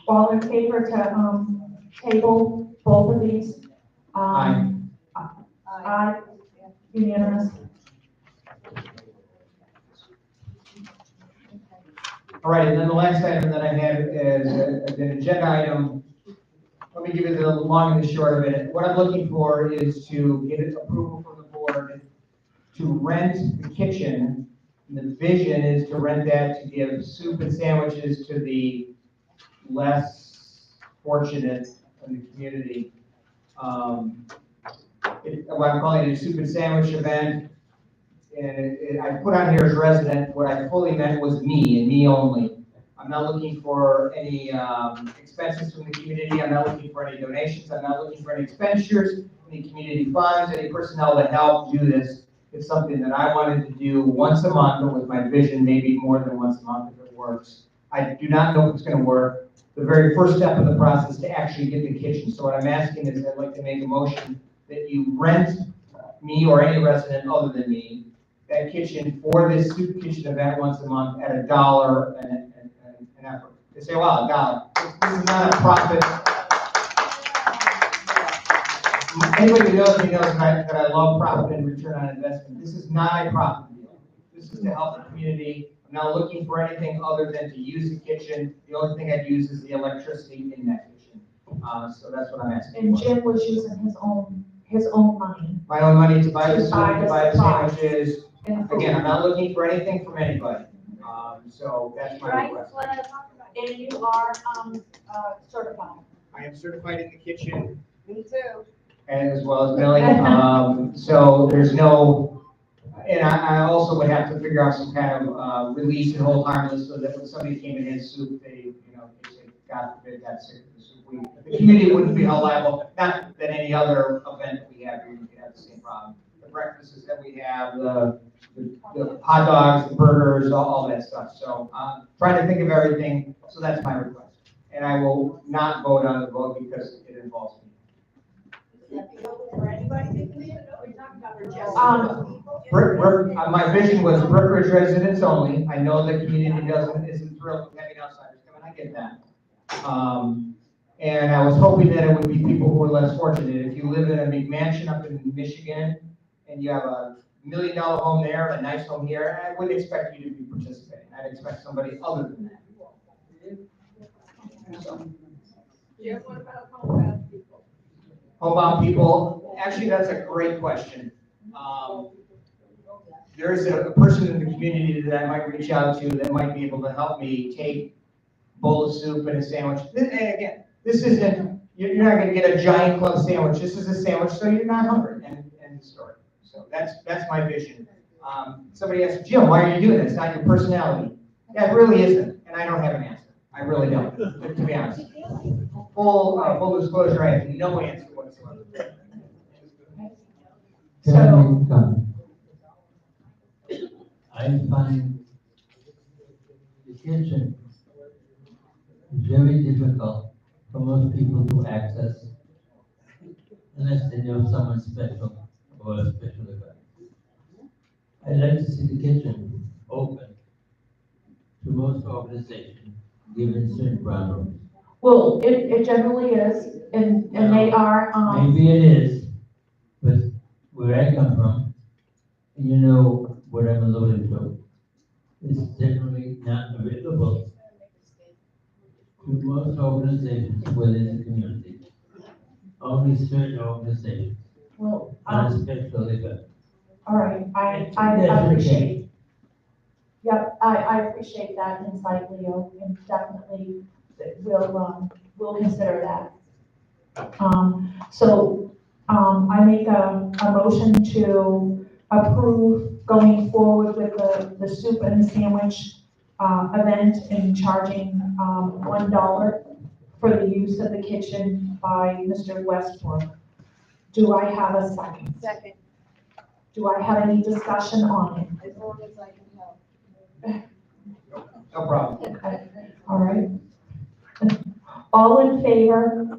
All in favor to, table both of these? Aye. Aye, unanimous. All right, and then the last item that I have is an agenda item. Let me give you the long and the short of it. What I'm looking for is to get approval from the board to rent the kitchen. And the vision is to rent that to give soup and sandwiches to the less fortunate in the community. What I'm calling it a soup and sandwich event. And I put on here as resident, what I fully meant was me and me only. I'm not looking for any expenses from the community. I'm not looking for any donations. I'm not looking for any expenditures, any community funds, any personnel to help do this. It's something that I wanted to do once a month, or with my vision, maybe more than once a month if it works. I do not know if it's going to work. The very first step in the process to actually get the kitchen. So what I'm asking is I'd like to make a motion that you rent me or any resident other than me that kitchen for this soup kitchen event once a month at $1 an effort. They say, wow, $1. This is not a profit. Anybody who knows me knows that I love profit and return on investment. This is not a profit deal. This is to help the community. I'm not looking for anything other than to use the kitchen. The only thing I'd use is the electricity in that kitchen. So that's what I'm asking. And Jim was using his own money. My own money to buy the soup, to buy the supplies. sandwiches. And food. Again, I'm not looking for anything from anybody. So that's my request. And you are, certified. I am certified in the kitchen. Me too. And as well as milling. So there's no, and I also would have to figure out some kind of release and hold harmless so that when somebody came in his soup, they, they say, God forbid, got sick of the soup. The community wouldn't be held liable. Not that any other event that we have here, we could have the same problem. The breakfasts that we have, the hot dogs, the burgers, all that stuff. So trying to think of everything. So that's my request. And I will not vote on the vote because it involves me. My vision was Brookridge residents only. I know the community isn't thrilled with having outsiders come in. I get that. And I was hoping that it would be people who are less fortunate. If you live in a McMansion up in Michigan and you have $1 million home there, a nice home here, I wouldn't expect you to be participating. I'd expect somebody other than that. So. Jim, what about homebound people? Homebound people, actually, that's a great question. There's a person in the community that I might reach out to that might be able to help me take a bowl of soup and a sandwich. And again, this isn't, you're not gonna get a giant club sandwich. This is a sandwich so you're not hungry, and the story. So that's my vision. Somebody asked, Jim, why are you doing this? It's not your personality. Yeah, it really isn't, and I don't have an answer. I really don't, to be honest. Full disclosure, I have no answer whatsoever. So, I find the kitchen very difficult for most people to access unless they know someone special or a special event. I'd like to see the kitchen open to most organizations, given certain problems. well, it generally is, and they are, Maybe it is, but where I come from, and you know what I'm alluding to, is generally not available to most organizations within the community. Only certain organizations, well, on a special event. all right, I appreciate. Yep, I appreciate that insight, Leo, and definitely we'll consider that. I make a motion to approve going forward with the soup and the sandwich, event and charging, $1 for the use of the kitchen by Mr. Westbrook. Do I have a second? Second, Do I have any discussion on it? as long as I can help. No problem. Okay, all right. All in favor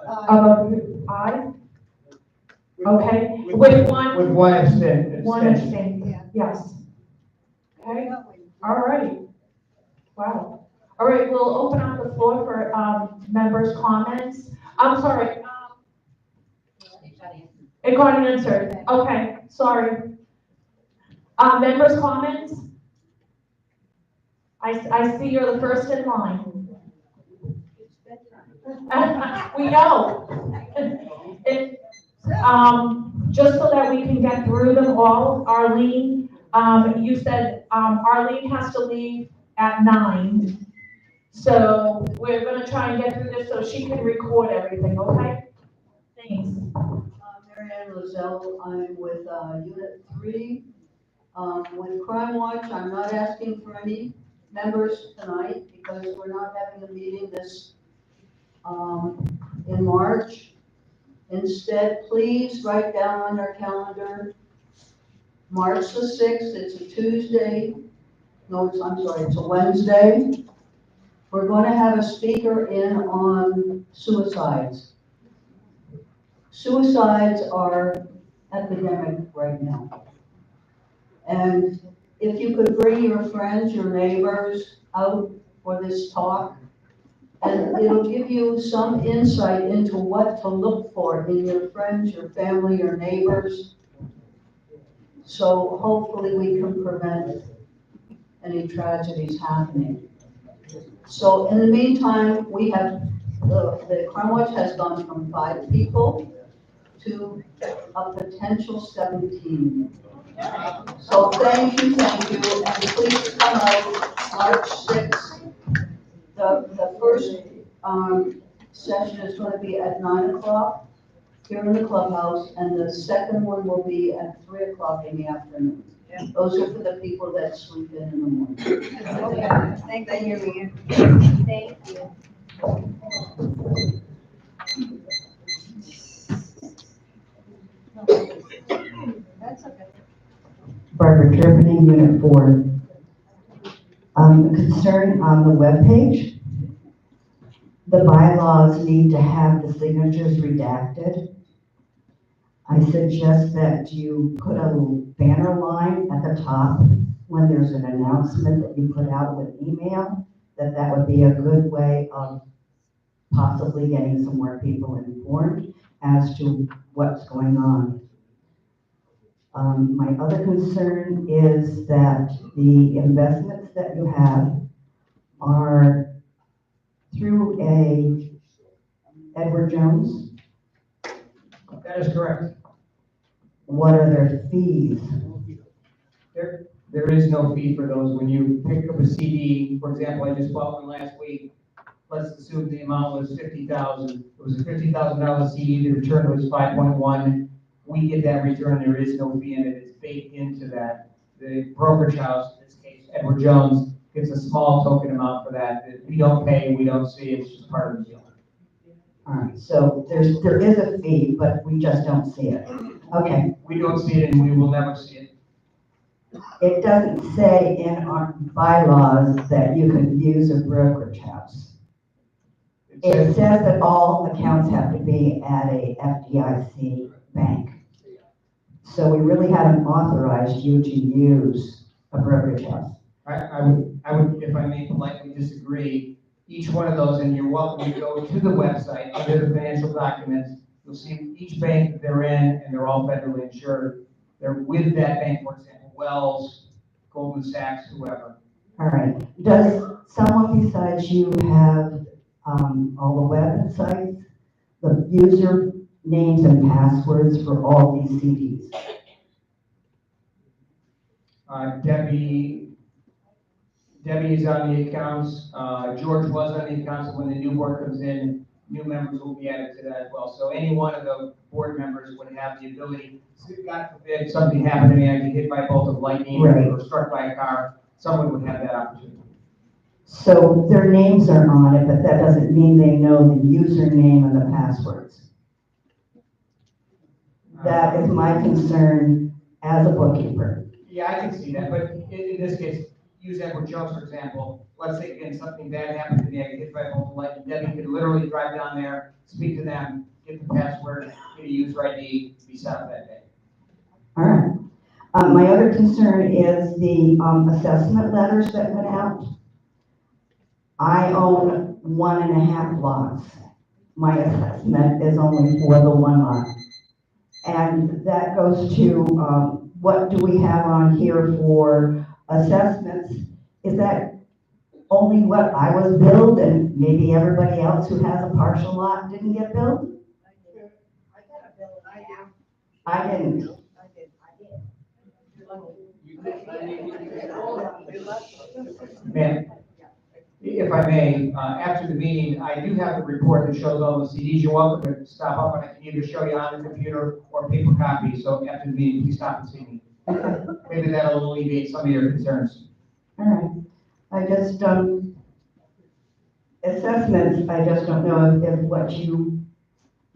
of, aye? Okay, with one, With one abstention. one abstain, yes. Okay, all right. Wow. All right, we'll open up the floor for, members' comments. I'm sorry. It got answered. Okay, sorry. Members' comments? I see you're the first in line. We know. Just so that we can get through them all, Arlene, you said, Arlene has to leave at 9. So we're gonna try and get through this so she can record everything, okay? Thanks. Mary Ann Lozelle, I'm with, Unit 3. With Crime Watch, I'm not asking for any members tonight because we're not having a meeting this, in March. Instead, please write down on our calendar, March the 6th, it's a Tuesday. No, it's a Wednesday. We're going to have a speaker in on suicides. Suicides are epidemic right now. And if you could bring your friends, your neighbors out for this talk, and it'll give you some insight into what to look for in your friends, your family, your neighbors. So hopefully we can prevent any tragedies happening. So in the meantime, we have, the Crime Watch has gone from 5 people to a potential 17. So thank you, and please come out March 6th. The first session is going to be at 9 o'clock here in the clubhouse, and the second one will be at 3 o'clock in the afternoon. Yeah. Those are for the people that sleep in the morning. Okay, thank you. Thank you. That's okay. Barbara Turpinning, Unit 4. Concern on the webpage, the bylaws need to have the signatures redacted. I suggest that you put a little banner line at the top when there's an announcement that you put out with email, that would be a good way of possibly getting some more people informed as to what's going on. My other concern is that the investments that you have are through Edward Jones. That is correct. What are their fees? There is no fee for those. When you pick up a CD, for example, I just bought one last week. Let's assume the amount was $50,000. It was a $50,000 CD. The return was 5.1. We get that return. There is no fee in it. It's baked into that. The brokerage house, in this case, Edward Jones, gets a small token amount for that. We don't pay. We don't see it. It's just part of the deal. All right, so there is a fee, but we just don't see it. Okay. We don't see it, and we will never see it. It doesn't say in our bylaws that you can use a brokerage house. It says that all accounts have to be at a FDIC bank. So we really haven't authorized you to use a brokerage house. I would, if I may politely disagree, each one of those, and you're welcome to go to the website, under the financial documents, you'll see each bank that they're in, and they're all federally insured. They're with that bank, for example, Wells, Goldman Sachs, whoever. All right. Does someone besides you have all the websites, the user names and passwords for all these CDs? Debbie Debbie is on the accounts, George was on the accounts, and when the new board comes in, new members will be added to that as well. So any one of the board members would have the ability, God forbid, something happened to me, I get hit by a bolt of lightning Right. or struck by a car, someone would have that opportunity. So their names are on it, but that doesn't mean they know the username and the passwords. That is my concern as a bookkeeper. Yeah, I can see that, but in this case, use Edward Jones, for example. Let's say, again, something bad happened to me, I get hit by a bolt of lightning, Debbie could literally drive down there, speak to them, get the password, get a user ID, be set up that day. All right. My other concern is the assessment letters that went out. I own 1.5 lots. My assessment is only for the 1 lot. And that goes to, what do we have on here for assessments? Is that only what I was billed and maybe everybody else who has a partial lot didn't get billed? I didn't. Ma'am, if I may, after the meeting, I do have a report that shows all the CDs. You're welcome to stop up, and I can either show you on the computer or paper copy. So after the meeting, please stop and see me. Maybe that'll alleviate some of your concerns. All right. I just, assessments, I just don't know if what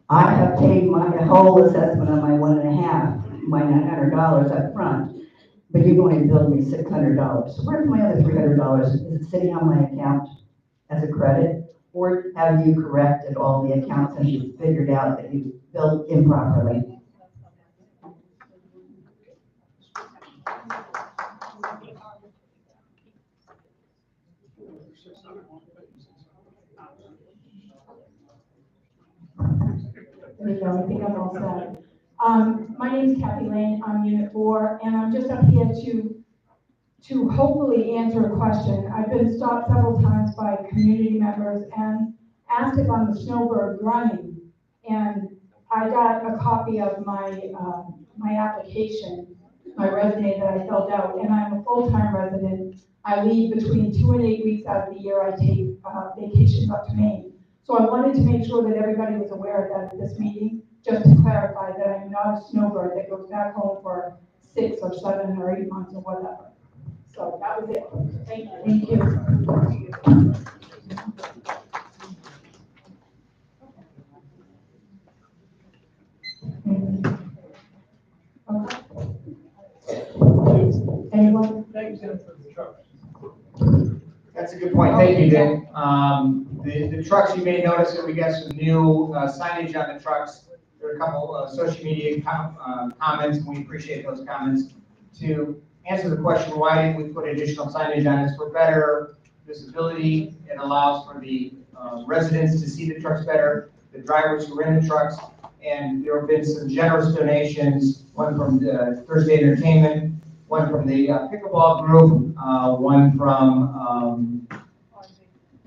I have paid my whole assessment on my 1.5, my $900 up front, but you've only billed me $600. So where's my other $300? Is it sitting on my account as a credit? Or have you corrected all the accounts and you figured out that you billed improperly? There you go, I think I'm all set. My name's Kathy Lane, I'm Unit 4, and I'm just up here to hopefully answer a question. I've been stopped several times by community members and asked if I'm a snowbird running, and I got a copy of my application, my resume that I filled out, and I'm a full-time resident. I leave between 2 and 8 weeks out of the year. I take vacations up to Maine. So I wanted to make sure that everybody was aware of that at this meeting, just to clarify that I'm not a snowbird that goes back home for 6 or 7 or 8 months or whatever. So that was it. Thank you. Okay. Anyone? That's a good point. Thank you, Dick. The trucks, you may notice that we got some new signage on the trucks. There are a couple of social media comments, and we appreciate those comments. To answer the question, why did we put additional signage on? It's for better visibility. It allows for the residents to see the trucks better, the drivers who are in the trucks, and there have been some generous donations, one from the Thursday Entertainment, one from the pickleball group, one from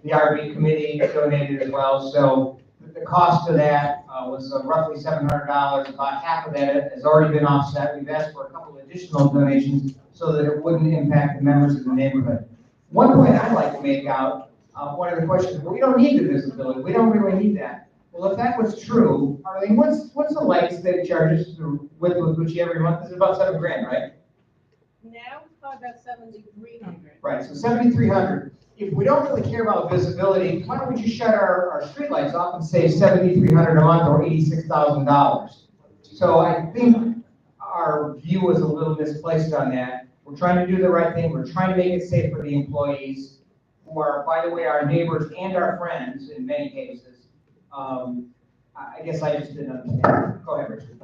the RV committee donated as well. So the cost of that was roughly $700. About half of that has already been offset. We've asked for a couple of additional donations so that it wouldn't impact the members of the neighborhood. One point I'd like to make out, one of the questions, well, we don't need the visibility. We don't really need that. Well, if that was true, Arlene, what's the lights that charges with Gucci every month? It's about $7 grand, right? Now it's probably about 7,300. Right, so 7,300. If we don't really care about visibility, why don't we just shut our streetlights off and save 7,300 a month or $86,000? So I think our view is a little misplaced on that. We're trying to do the right thing. We're trying to make it safe for the employees, who are, by the way, our neighbors and our friends in many cases. I guess I just didn't understand. Go ahead, Richard.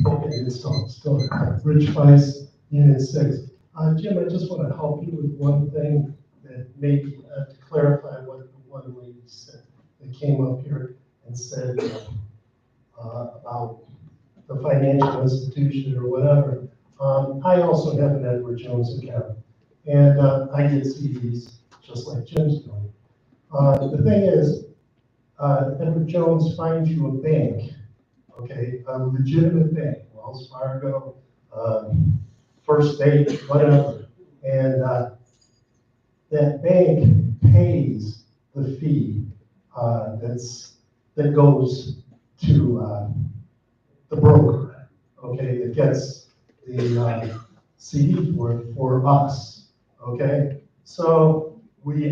Okay, it's still Rich Weiss, Unit 6. Jim, I just want to help you with one thing that maybe to clarify what the one lady said that came up here and said about the financial institution or whatever. I also have an Edward Jones account, and I get CDs just like Jim's doing. The thing is, Edward Jones finds you a bank, okay, a legitimate bank, Wells Fargo, first date, whatever. And, that bank pays the fee, that goes to, the broker, okay, that gets the, CD for us, okay? So he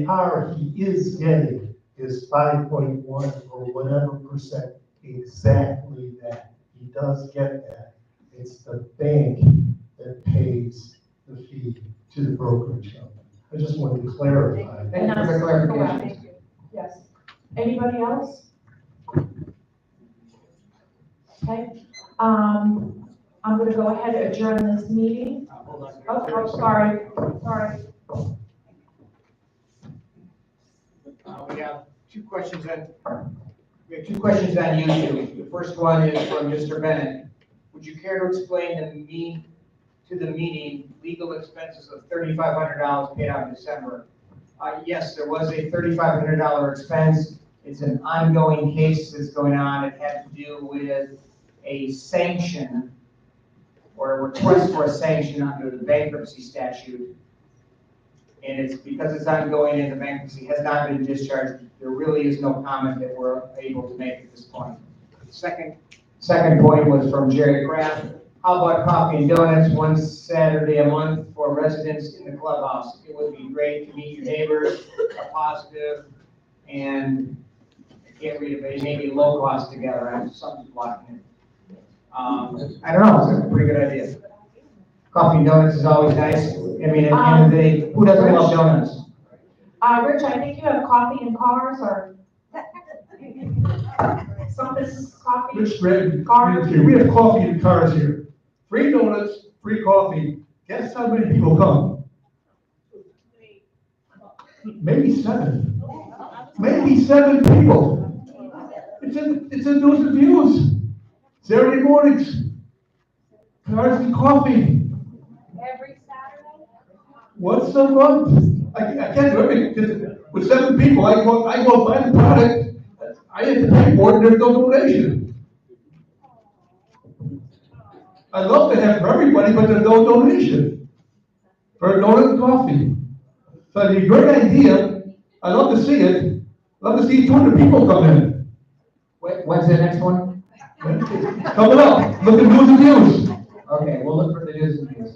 is getting his 5.1 or whatever percent, exactly that. He does get that. It's the bank that pays the fee to the brokerage company. I just wanted to clarify. Thank you for the clarification. Yes. Anybody else? Okay, I'm gonna go ahead and adjourn this meeting. Oh, sorry. We have two questions on YouTube. The first one is from Mr. Bennett. Would you care to explain to the meeting legal expenses of $3,500 paid out in December? Yes, there was a $3,500 expense. It's an ongoing case that's going on. It had to do with a sanction or a request for a sanction under the bankruptcy statute. And it's because it's ongoing and the bankruptcy has not been discharged, there really is no comment that we're able to make at this point. Second point was from Jerry Kraft. How about coffee and donuts one Saturday a month for residents in the clubhouse? It would be great to meet your neighbors, a positive, and I can't read it, but maybe low cost together. I have something blocking it. I don't know, it's a pretty good idea. Coffee and donuts is always nice. I mean, at the end of the day, who doesn't love donuts? Rich, I think you have coffee in cars or something's coffee. Rich Red, Cars. we have coffee in cars here. Free donuts, free coffee. Guess how many people come? Maybe 7. Maybe 7 people. It's in News and Views. Saturday mornings. Cars and coffee. Every Saturday? Once a month. I can't do everything. With 7 people, I go buy the product. I have to pay for it, and there's no donation. I'd love to have for everybody, but there's no donation for a donut and coffee. So it's a great idea. I'd love to see it. Love to see 200 people come in. When's the next one? Coming up. Look at News and Views. Okay, we'll look for the news and views.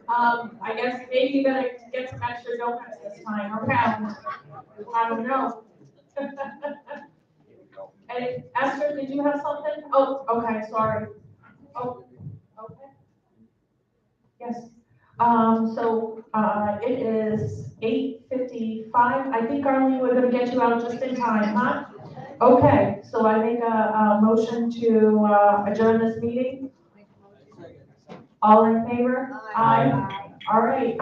I guess maybe you better get some extra donuts this time, or pounds. I don't know. And Esther, did you have something? Oh, okay, sorry. Oh, okay. Yes. It is 8:55. I think, Arlene, we're gonna get you out just in time, huh? Okay, so I make a motion to adjourn this meeting. All in favor? Aye. All right.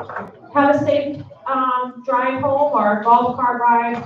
Have a safe drive home or golf cart ride